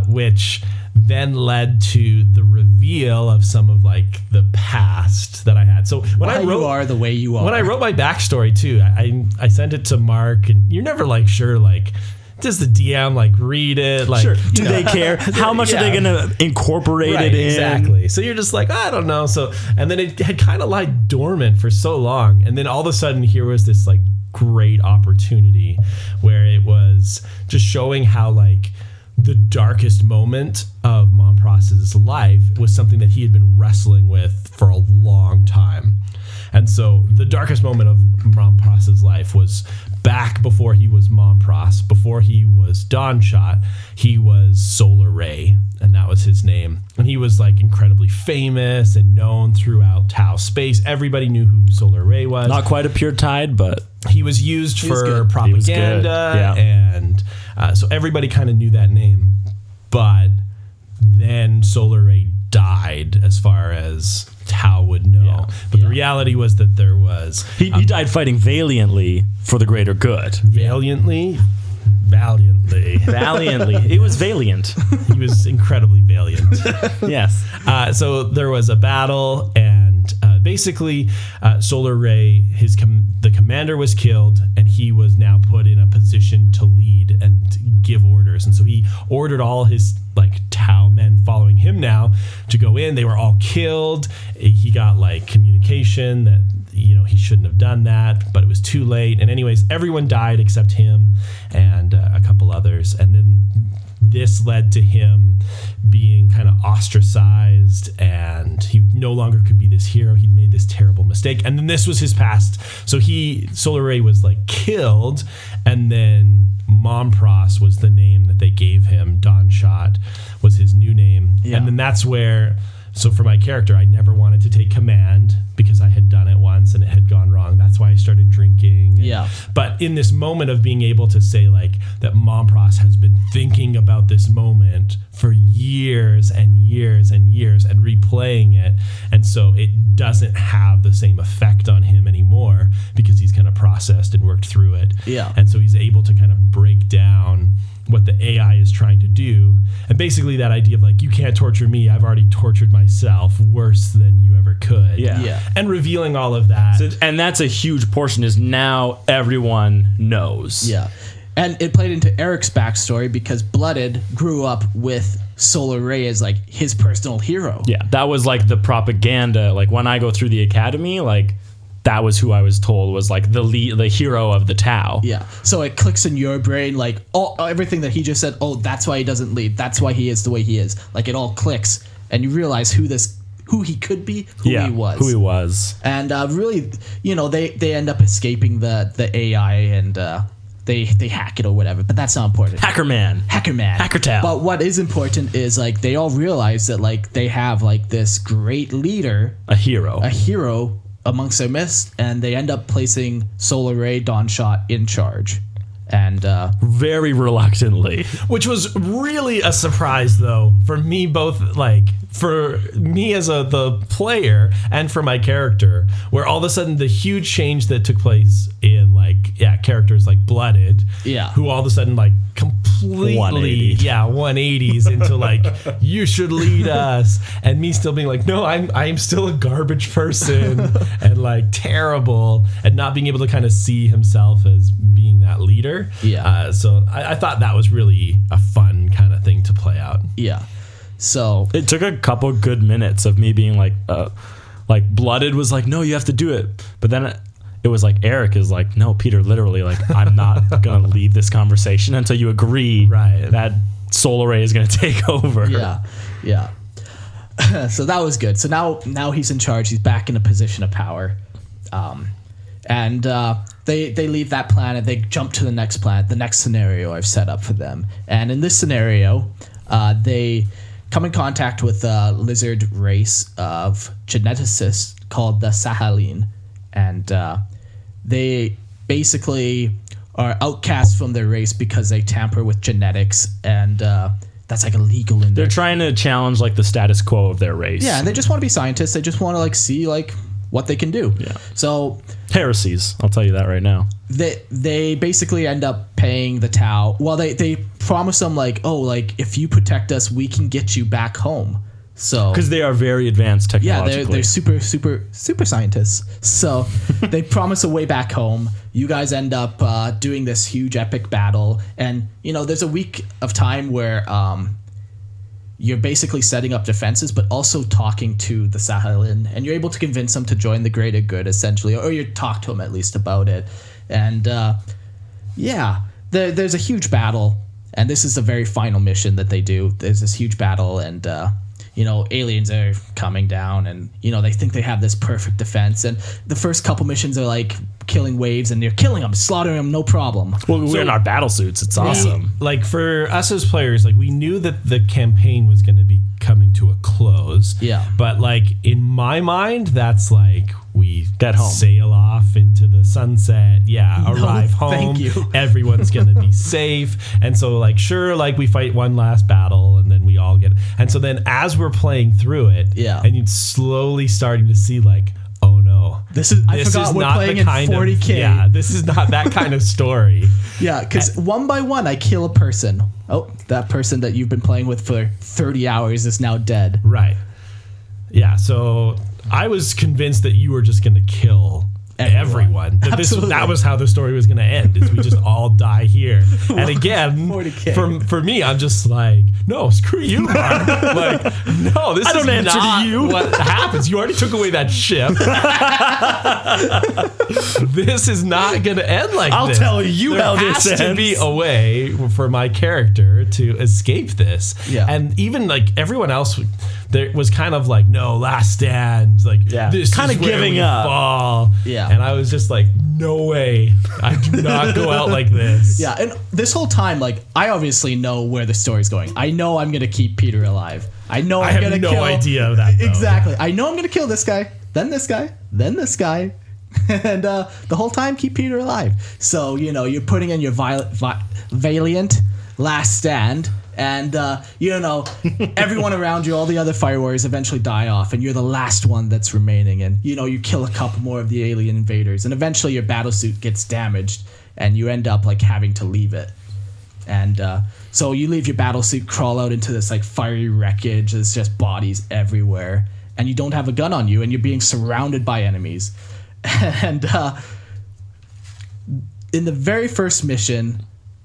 Which then led to the reveal of some of the past that I had. So when Why I wrote you are the way you are. when I wrote my backstory too, I sent it to Mark, and you're never sure does the DM read it? Sure. Do they care? How much are they going to incorporate it in? Exactly. So you're just I don't know. So, and then it had kind of dormant for so long. And then all of a sudden here was this great opportunity where it was just showing how like the darkest moment of Mon'praus's life was something that he had been wrestling with for a long time. And so the darkest moment of Mon'praus's life was back before he was Mon'praus, before he was Dawnshot, he was Solar Ray, and that was his name. And he was like incredibly famous and known throughout Tau space. Everybody knew who Solar Ray was. Not quite a pure tide, but he was used for propaganda, Yeah. and so everybody kind of knew that name. But then Solar Ray died, as far as Tau would know. Yeah. But the reality was that there was he died fighting valiantly for the greater good. valiantly. It was valiant. He was incredibly valiant. Yes. So there was a battle, and basically, Solar Ray, the commander was killed, and he was now put in a position to lead and give orders. And so he ordered all his like Tau men following him now to go in. They were all killed. He got like communication that he shouldn't have done that, but it was too late. And anyways, everyone died except him and a couple others. And then this led to him being kind of ostracized, and he no longer could be this hero. He'd made this terrible mistake, and then this was his past. So Solar Ray was like killed, and then Mon'praus was the name that they gave him. Dawnshot was his new name. Yeah. And then that's where, so for my character, I never wanted to take command because I had done it once and it had gone wrong. That's why I started drinking. Yeah. But in this moment of being able to say like that Mon'praus has been thinking about this moment for years and years and years and replaying it. And so it doesn't have the same effect on him anymore because he's kind of processed and worked through it. Yeah. And so he's able to kind of break down what the AI is trying to do. And basically that idea of like, you can't torture me, I've already tortured myself worse than you ever could. Yeah. And revealing all of that. So, and that's a huge portion, is now everyone knows. Yeah. And it played into Eric's backstory because Blooded grew up with Solar Ray as like his personal hero. Yeah. That was like the propaganda. Like when I go through the academy, like that was who I was told was like the hero of the Tau. Yeah. So it clicks in your brain, like everything that he just said. Oh, that's why he doesn't lead. That's why he is the way he is. Like it all clicks, and you realize who he could be, who he was. And really, they end up escaping the AI and they hack it or whatever. But that's not important. Hacker Man. Hacker Tau. But what is important is like they all realize that like they have like this great leader, A hero. amongst their midst, and they end up placing Solar Ray Dawnshot in charge. And Very reluctantly. Which was really a surprise, though, for me, both like for me as the player and for my character, where all of a sudden the huge change that took place in characters like Blooded, who all of a sudden like completely 180s into like you should lead us, and me still being like, no, I'm still a garbage person and like terrible, and not being able to kind of see himself as being that leader. So I thought that was really a fun kind of thing to play out. So it took a couple good minutes of me being like Blooded was like, no, you have to do it. But then it was like Eric is like, no, Peter, literally, like, I'm not going to leave this conversation until you agree that Solar Ray is going to take over. Yeah. So that was good. So now he's in charge. He's back in a position of power. And they leave that planet. They jump to the next planet, the next scenario I've set up for them. And in this scenario, they come in contact with a lizard race of geneticists called the Sahaline. And they basically are outcast from their race because they tamper with genetics, and that's like illegal in there. They're trying to challenge like the status quo of their race. Yeah, and they just want to be scientists. They just want to like see like what they can do. Yeah. So heresies, I'll tell you that right now. They basically end up paying the Tau. Well, they promise them like, oh, like if you protect us, we can get you back home. So because they are very advanced technologically. Yeah, they're super scientists. So they promise a way back home. You guys end up doing this huge epic battle, and there's a week of time where you're basically setting up defenses, but also talking to the Sahaline, and you're able to convince them to join the greater good, essentially, or you talk to them at least about it. And there's a huge battle, and this is the very final mission that they do. There's this huge battle, and aliens are coming down, and they think they have this perfect defense. And the first couple missions are like killing waves, and you're killing them, slaughtering them, no problem. Well, we're in our battle suits. It's awesome. Like for us as players, like we knew that the campaign was going to be coming to a close. Yeah. But like in my mind, that's like we Get home. sail off into the sunset. Yeah. Arrive home. thank you. Everyone's going to be safe. And so like, sure, like we fight one last battle and then we all get, and so then as we're playing through it, and you're slowly starting to see like, oh no, I forgot we're playing in 40K. Yeah, this is not that kind of story. Yeah, because one by one I kill a person. Oh, that person that you've been playing with for 30 hours is now dead. Right. Yeah, so I was convinced that you were just going to kill everyone. That was how the story was going to end, is we just all die here. And again, 40K. for me, I'm just like, no, screw you, Mark. Like, no, this I don't is answer not to you. what happens. You already took away that ship. This is not going to end like I'll this. tell you there how has this to ends. be a way for my character to escape this. Yeah. And even like everyone else, there was kind of like, no, last stand. Like, this Kinda is where giving we up. fall. Yeah. And I was just like, no way. I do not go out like this. Yeah, and this whole time, like, I obviously know where the story's going. I know I'm going to keep Peter alive. I know I I'm have going to no kill... idea of that, though. Exactly. I know I'm going to kill this guy, then this guy, then this guy. And the whole time, keep Peter alive. So, you're putting in your valiant last stand, and everyone around you, all the other fire warriors eventually die off, and you're the last one that's remaining, and you kill a couple more of the alien invaders, and eventually your battle suit gets damaged and you end up like having to leave it. And so you leave your battle suit, crawl out into this like fiery wreckage. There's just bodies everywhere, and you don't have a gun on you, and you're being surrounded by enemies. And in the very first mission,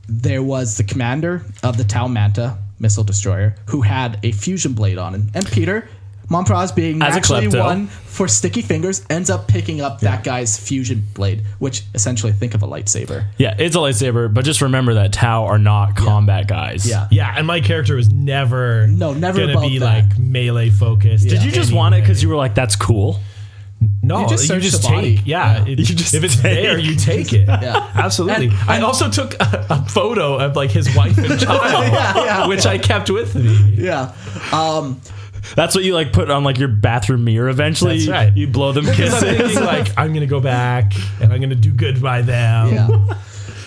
there was the commander of the Tau Manta missile destroyer who had a fusion blade on him. And Peter, Mon'praus being As a actually klepto. one for sticky fingers, ends up picking up that guy's fusion blade, which essentially, think of a lightsaber. Yeah, it's a lightsaber, but just remember that Tau are not combat guys. Yeah. Yeah, and my character was never never gonna about be that. like melee focused. Did you just want it because you were like, that's cool? No, You just search the body. take. Yeah, You just if it's take. there, you take it. Yeah. Absolutely. And- I also took a photo of like his wife and child, Yeah. which I kept with me. Yeah. That's what you like put on like your bathroom mirror eventually. That's right. You blow them Because I'm kisses. thinking like, I'm gonna go back and I'm gonna do good by them. Yeah.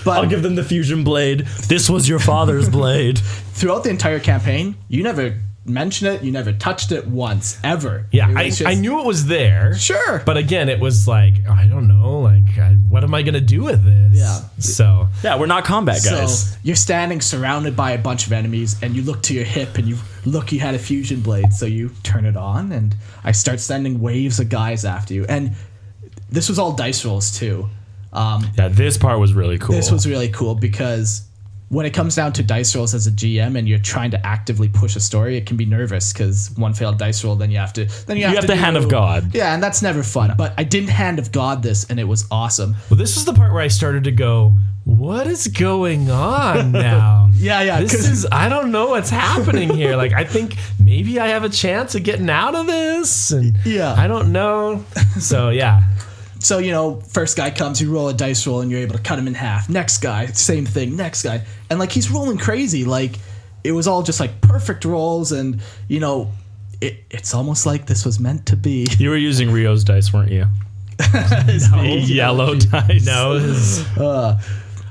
But I'll give them the fusion blade. This was your father's blade. throughout the entire campaign, you never mentioned it. You never touched it once, ever. Yeah, It I was just- knew it was there. Sure. But again, it was like, I don't know, like, what am I going to do with this? Yeah. So, Yeah, we're not combat guys. So you're standing surrounded by a bunch of enemies, and you look to your hip, and you had a fusion blade, so you turn it on, and I start sending waves of guys after you. And this was all dice rolls too. Yeah, this part was really cool. This was really cool because when it comes down to dice rolls as a GM and you're trying to actively push a story, it can be nervous because one failed dice roll, then you have to the hand of God. Yeah, and that's never fun. But I didn't hand of God this, and it was awesome. well, this is the part where I started to go, what is going on now? Yeah, This 'cause- is, I don't know what's happening here. Like, I think maybe I have a chance of getting out of this. And Yeah. I don't know. So, yeah. So, first guy comes, you roll a dice roll, and you're able to cut him in half. Next guy, same thing, next guy. And, like, he's rolling crazy. Like, it was all just, like, perfect rolls, and, it's almost like this was meant to be. You were using Rio's dice, weren't you? The yellow dice. No,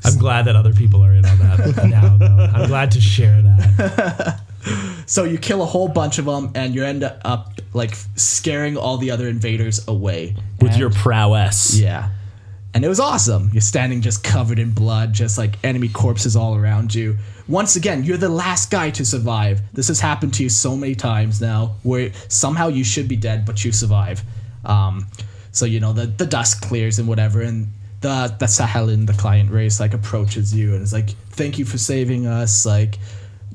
I'm glad that other people are in on that now, though. I'm glad to share that. So you kill a whole bunch of them, and you end up, like, scaring all the other invaders away. With And- your prowess. Yeah. And it was awesome. You're standing just covered in blood, just like enemy corpses all around you. Once again, you're the last guy to survive. This has happened to you so many times now, where somehow you should be dead, but you survive. So, the dust clears and whatever, and the Sahelin, the client race, like, approaches you and is like, thank you for saving us. Like,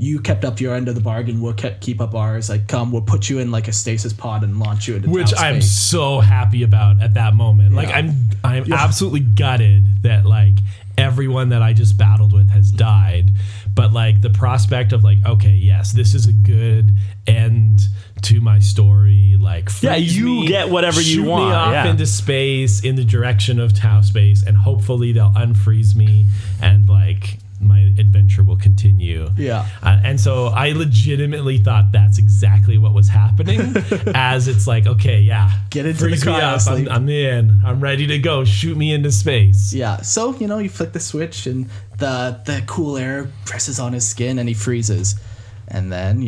you kept up your end of the bargain. We'll keep up ours. Like, come, we'll put you in like a stasis pod and launch you into Which Tau I'm space. so happy about at that moment. Like I'm absolutely gutted that like everyone that I just battled with has died. But like the prospect of like, okay, yes, this is a good end to my story. Like, you get whatever you want. Shoot me off into space in the direction of Tau space, and hopefully they'll unfreeze me, and like my adventure will continue. Yeah. And so I legitimately thought that's exactly what was happening. As it's like, okay, yeah, Get into the freeze me cryo up. sleep. I'm in. I'm ready to go. Shoot me into space. Yeah. So, you flick the switch and the cool air presses on his skin and he freezes. And then,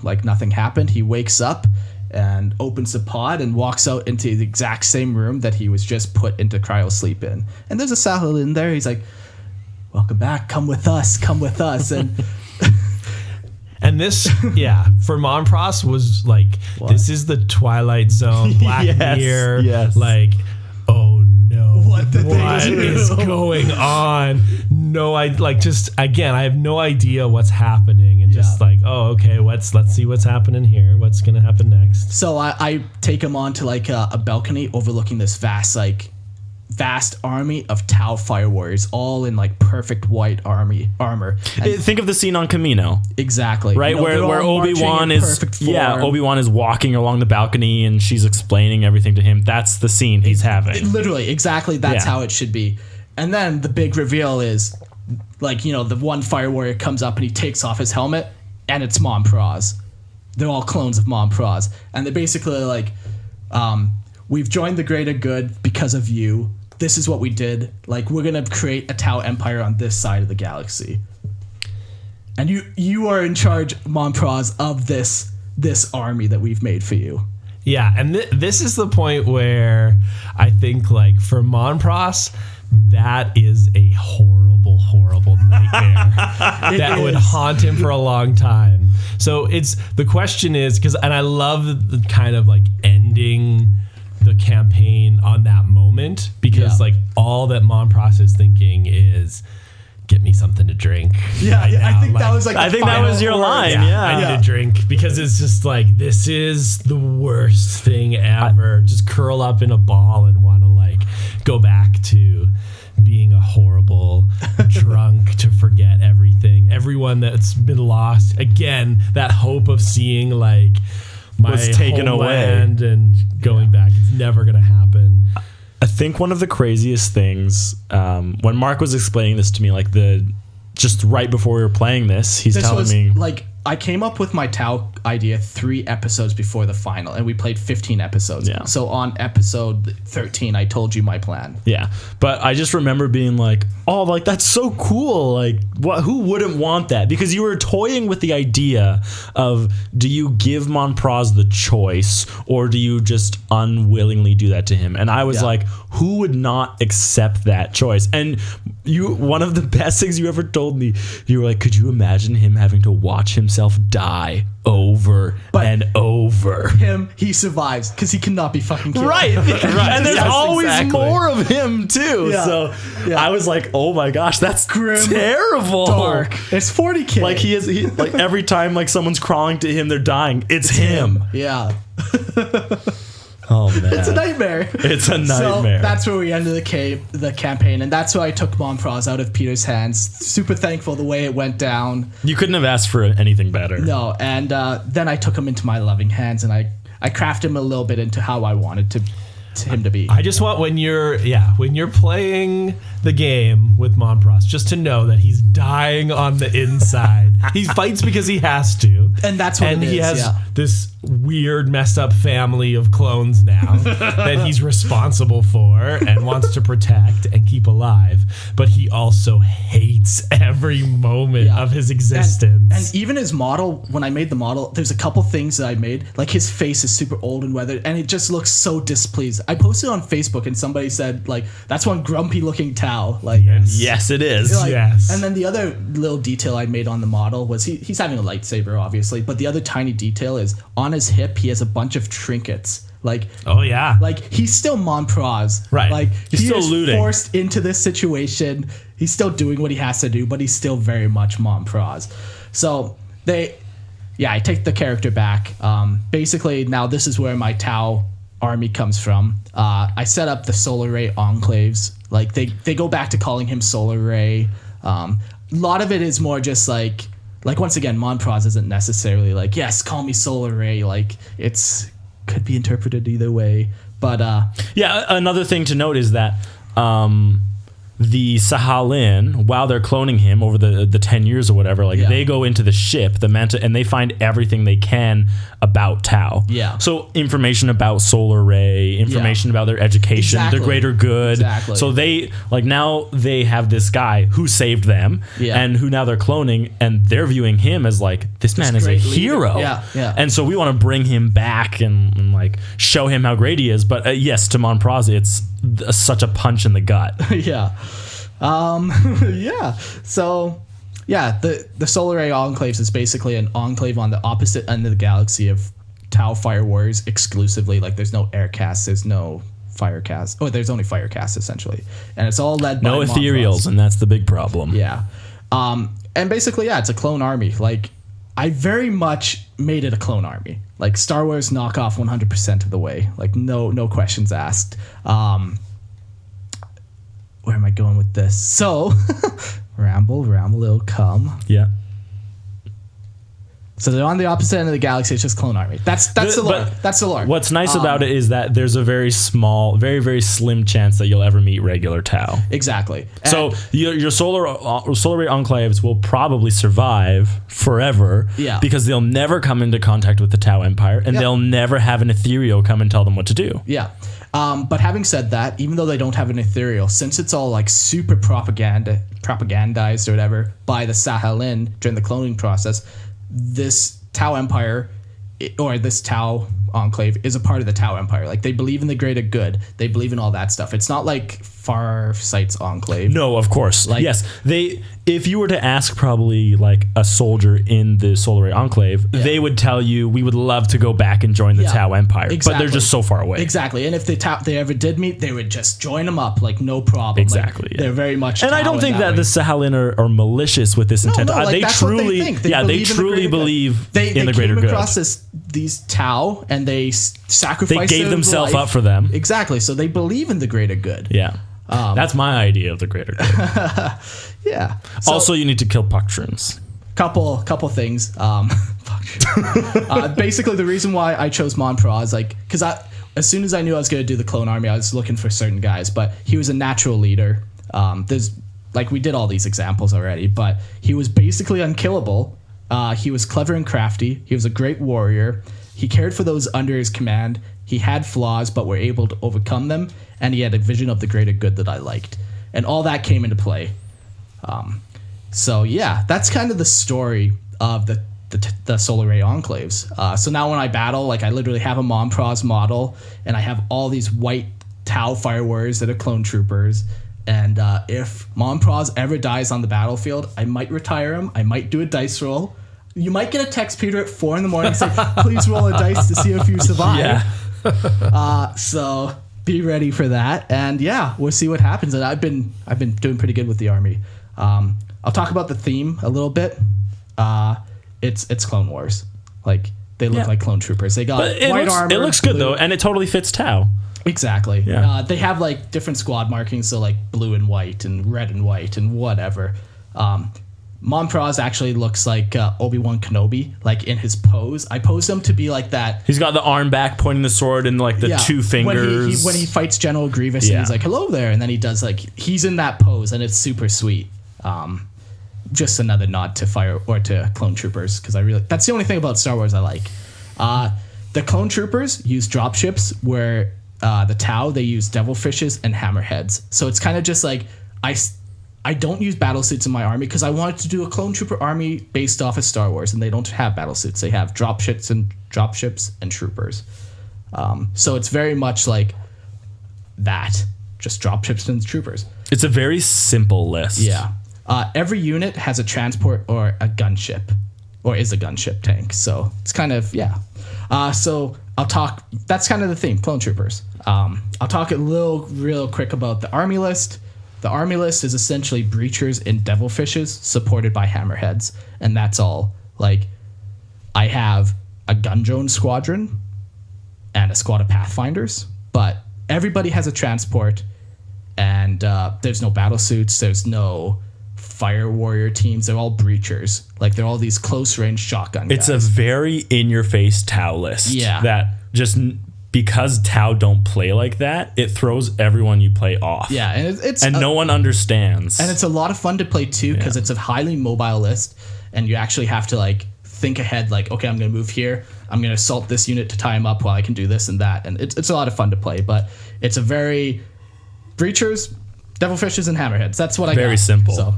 like nothing happened. He wakes up and opens the pod and walks out into the exact same room that he was just put into cryo sleep in. And there's a Sahil in there. He's like, welcome back. Come with us. And And this, for Mon'praus was like, this is the Twilight Zone, Black Mirror. Yes. Like, oh no, What is going on? No, I have no idea what's happening, and just like, oh, okay, let's see what's happening here. What's gonna happen next? so I take him on to like a balcony overlooking this vast army of Tau fire warriors, all in like perfect white armor. And Think of the scene on Camino, exactly. right? They're Where all marching Obi-Wan in is, perfect form. Obi-Wan is walking along the balcony and she's explaining everything to him. That's the scene he's having. Literally, exactly. That's Yeah. how it should be. And then the big reveal is, like, the one fire warrior comes up and he takes off his helmet, and it's Mon'praus. They're all clones of Mon'praus, and they're basically like, we've joined the greater good because of you. This is what we did. Like, we're gonna create a Tau empire on this side of the galaxy, and you are in charge, Mon'praus, of this army that we've made for you. Yeah, and this is the point where I think, like, for Mon'praus, that is a horrible, horrible nightmare that would haunt him for a long time. So the question is, and I love the kind of like ending the campaign on that moment, because like all that Mon'praus is thinking is, get me something to drink. Yeah, right I now. think that was like. I think that was your line. I need a drink, because it's just like, this is the worst thing ever. Just curl up in a ball and want to like go back to being a horrible drunk to forget everyone that's been lost. Again, that hope of seeing like my Was taken away. homeland and going back. It's never going to happen. I think one of the craziest things, when Mark was explaining this to me, like just right before we were playing this, he's telling me, like, I came up with my Tau idea 3 episodes before the final, and we played 15 episodes. Yeah. So on episode 13, I told you my plan. yeah. But I just remember being like, oh, like that's so cool. Like, who wouldn't want that? Because you were toying with the idea of, do you give Mon'praus the choice, or do you just unwillingly do that to him? And I was like, who would not accept that choice? And one of the best things you ever told me, you were like, could you imagine him having to watch himself die over and over? He survives because he cannot be fucking killed. Right. And there's Yes, always exactly. more of him too. Yeah. So Yeah. I was like, oh my gosh, that's Grim, terrible. Dark. It's 40K. Like he like every time like someone's crawling to him, they're dying. It's him. Yeah. Oh man. It's a nightmare. It's a So nightmare. that's where we ended the campaign, and that's why I took Mon'praus out of Peter's hands. Super thankful the way it went down. You couldn't have asked for anything better. No, and then I took him into my loving hands, and I crafted him a little bit into how I wanted him to be. I just want when you're playing the game with Mon'praus, just to know that he's dying on the inside. He fights because he has to, And that's what it he is, has yeah. this weird, messed up family of clones now that he's responsible for and wants to protect and keep alive. But he also hates every moment of his existence. And even his model, when I made the model, there's a couple things that I made. Like his face is super old and weathered, and it just looks so displeased. I posted on Facebook, and somebody said, like, that's one grumpy looking Tau. Like, Yes, it is. like, Yes. And then the other little detail I made on the model was he's having a lightsaber, obviously, but the other tiny detail is on his hip he has a bunch of trinkets. Like, oh yeah, like he's still Mon'praus, Right. Like He's he still is looting. forced into this situation. He's still doing what he has to do, but he's still very much Mon'praus. So I take the character back. Basically, now this is where my Tau army comes from. I set up the Solar Ray Enclaves. Like they go back to calling him Solar Ray. A lot of it is more just like once again, Mon'praus isn't necessarily like, yes, call me Solar Ray. Like could be interpreted either way. But another thing to note is that the Sahalin, while they're cloning him over the 10 years or whatever, they go into the ship, the Manta, and they find everything they can about Tau. Yeah. So information about Solar Ray, information about their education, their greater good. Exactly. So they now they have this guy who saved them and who now they're cloning, and they're viewing him as like, this man is a hero. Yeah. And so we want to bring him back and like show him how great he is. But yes, to Mon'praus, it's such a punch in the gut. Yeah. So the Solar Ray Enclaves is basically an enclave on the opposite end of the galaxy of Tau Fire Warriors exclusively. Like there's no air casts, there's no fire casts. Oh, there's only fire casts essentially. And it's all led by no ethereals, Mon'praus. and that's the big problem. Yeah. And basically, it's a clone army. Like I very much made it a clone army. Like Star Wars knockoff 100% of the way. Like no questions asked. Where am I going with this? So, ramble, it'll come. Yeah. So they're on the opposite end of the galaxy. It's just clone army. That's the lore. That's the lore. What's nice about it is that there's a very small, very, very slim chance that you'll ever meet regular Tau. Exactly. So your Solar Ray Enclaves will probably survive forever because they'll never come into contact with the Tau Empire, and they'll never have an ethereal come and tell them what to do. Yeah. But having said that, even though they don't have an ethereal, since it's all like super propagandized or whatever by the Sahalin during the cloning process, this Tau Empire or this Tau Enclave is a part of the Tau Empire. Like they believe in the greater good. They believe in all that stuff. It's not like Farsight's Enclave. No, of course. Yes. If you were to ask probably like a soldier in the Solar Ray Enclave, they would tell you, we would love to go back and join the Tau Empire. Exactly. But they're just so far away. Exactly. And if they ever did meet, they would just join them up, like no problem. Exactly. Like, they're very much And I don't think that the Sahalin are malicious with this intent. Like, they truly believe in the greater good. They came across these Tau and they sacrificed They gave themselves life. up for them. Exactly. So they believe in the greater good. Yeah. That's my idea of the greater good. Yeah. So, also, you need to kill Puctrons. Couple things. Basically, the reason why I chose Mon'praus, because as soon as I knew I was going to do the clone army, I was looking for certain guys, but he was a natural leader. We did all these examples already, but he was basically unkillable. He was clever and crafty. He was a great warrior. He cared for those under his command. He had flaws, but were able to overcome them, and he had a vision of the greater good that I liked. And all that came into play. That's kind of the story of the Solar Ray Enclaves. So now when I battle, I literally have a Mon'praus model, and I have all these white Tau Fire Warriors that are clone troopers. And if Mon'praus ever dies on the battlefield, I might retire him. I might do a dice roll. You might get a text, Peter, at 4 a.m. and say, please roll a dice to see if you survive. Yeah. So be ready for that. And we'll see what happens. And I've been doing pretty good with the army. I'll talk about the theme a little bit. It's Clone Wars. They look like clone troopers. They got white armor. It looks good though, and it totally fits Tau. Exactly. Yeah. They have different squad markings, so blue and white and red and white and whatever. Mon'praus actually looks like Obi-Wan Kenobi, in his pose. I posed him to be like that. He's got the arm back, pointing the sword, and the two fingers. When he fights General Grievous, and he's like, hello there. And then he does he's in that pose, and it's super sweet. Just another nod to fire or to clone troopers, because that's the only thing about Star Wars I like. The clone troopers use dropships, where the Tau, they use devilfishes and hammerheads. So it's kind of just I don't use battlesuits in my army because I wanted to do a clone trooper army based off of Star Wars, and they don't have battlesuits. They have dropships and troopers. So it's very much like that, just dropships and troopers. It's a very simple list. Yeah. Every unit has a transport or a gunship, or is a gunship tank. So it's kind of, so I'll talk, that's kind of the theme, clone troopers. I'll talk real quick about the army list. The army list is essentially breachers and devilfishes supported by hammerheads. And that's all. Like, I have a gun drone squadron and a squad of Pathfinders, but everybody has a transport, and there's no battle suits, there's no fire warrior teams, they're all breachers. Like, they're all these close range shotgun guys. It's a very in your face Tau list. Yeah. That just because Tau don't play like that, it throws everyone you play off. Yeah, and it's no one understands. And it's a lot of fun to play too, because it's a highly mobile list, and you actually have to like think ahead, like, okay, I'm going to move here, I'm going to assault this unit to tie him up while I can do this and that, and it's a lot of fun to play. But it's a very breachers, devilfishes, and hammerheads. That's what I got. Very simple. So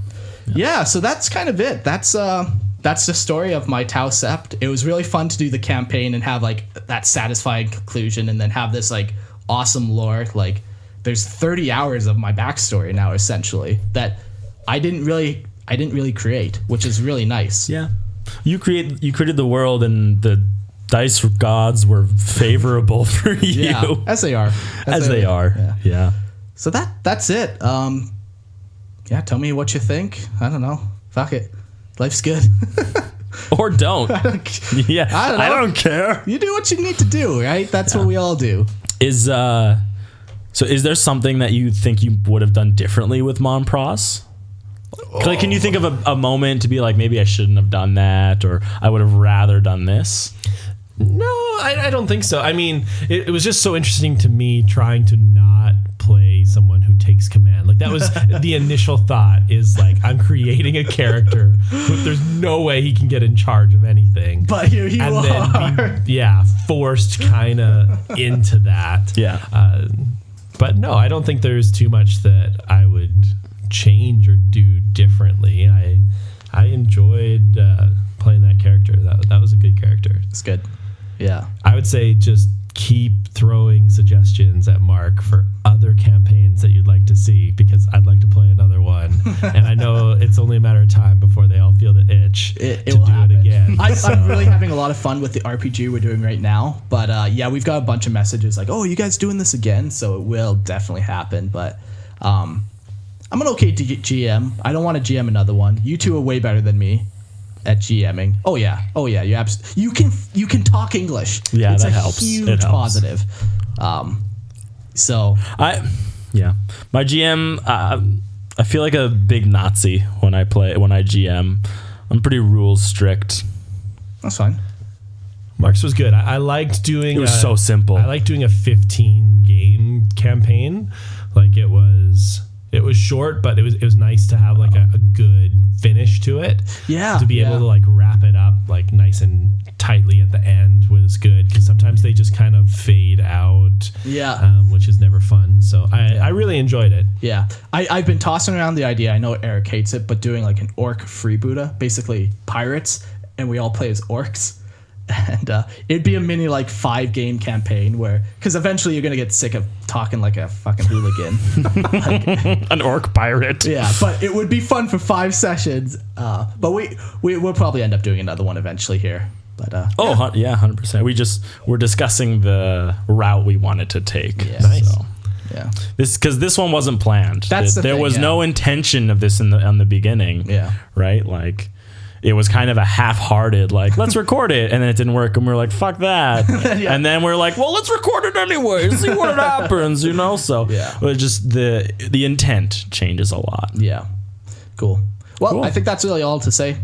yeah, so that's kind of it. That's the story of my Tau Sept. It was really fun to do the campaign and have like that satisfying conclusion, and then have this like awesome lore. Like, there's 30 hours of my backstory now, essentially, that I didn't really create, which is really nice. Yeah. You created the world, and the dice gods were favorable for you. Yeah, as they are. As they are. Yeah. So that's it. Yeah, tell me what you think. I don't know. Fuck it. Life's good. Or don't. Yeah. I don't care. You do what you need to do, right? That's what we all do. So is there something that you think you would have done differently with Mon'praus? Like, can you think of a moment to be like, maybe I shouldn't have done that, or I would have rather done this? No, I don't think so. I mean, it was just so interesting to me trying to not play someone who takes command. Like, that was the initial thought, is like, I'm creating a character who there's no way he can get in charge of anything. But here you are. Then be, forced kind of into that. Yeah. But no, I don't think there's too much that I would change or do differently. I enjoyed playing that character. That was a good character. It's good. Yeah. I would say just keep throwing suggestions at Mark for other campaigns that you'd like to see, because I'd like to play another one. And I know it's only a matter of time before they all feel the itch It to will do happen. it again. I'm really having a lot of fun with the RPG we're doing right now. But yeah, we've got a bunch of messages like, oh, you guys doing this again? So it will definitely happen. But I'm an okay GM. I don't want to GM another one. You two are way better than me at GMing. Oh yeah. You can talk English. Yeah, it's that a helps. Huge It helps. positive. So my GM, I feel like a big Nazi when I GM. I'm pretty rules strict. that's fine. Mark's was good. I liked doing. It was so simple. I liked doing a 15 game campaign. Like, it was short, but it was nice to have like a good finish to it. Yeah. To be able to like wrap it up like nice and tightly at the end was good, because sometimes they just kind of fade out. Yeah. Which is never fun. So I really enjoyed it. Yeah, I've been tossing around the idea. I know Eric hates it, but doing like an orc freebooter, basically pirates, and we all play as orcs. And it'd be a mini like 5-game campaign where, because eventually you're gonna get sick of talking like a fucking hooligan. An orc pirate. Yeah, but it would be fun for 5 sessions. But we'll probably end up doing another one eventually here. But 100%. We're discussing the route we wanted to take. Yeah. Nice. So. Yeah. Because this one wasn't planned. That's the there thing, was no intention of this on the beginning. Yeah. Right. Like, it was kind of a half-hearted, like, let's record it, and then it didn't work, and we were like, fuck that. Yeah. And then we're like, well, let's record it anyway, see what happens, you know? So Yeah. it was just the intent changes a lot. Yeah. Cool. Well, Cool. I think that's really all to say.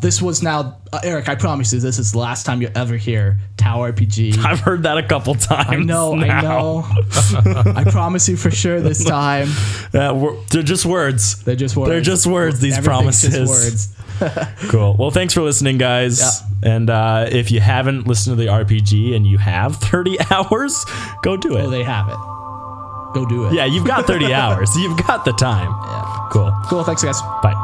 This was now, Eric, I promise you, this is the last time you ever hear Tau RPG. I've heard that a couple times. I know. I promise you for sure this time. They're just words. They're just words. They're just words, these Everything's promises. just words. Cool. Well, thanks for listening, guys. Yeah. And if you haven't listened to the RPG and you have 30 hours, go do it. Oh, they have it. Go do it. Yeah, you've got 30 hours. You've got the time. Yeah. Cool. Cool. Thanks, guys. Bye.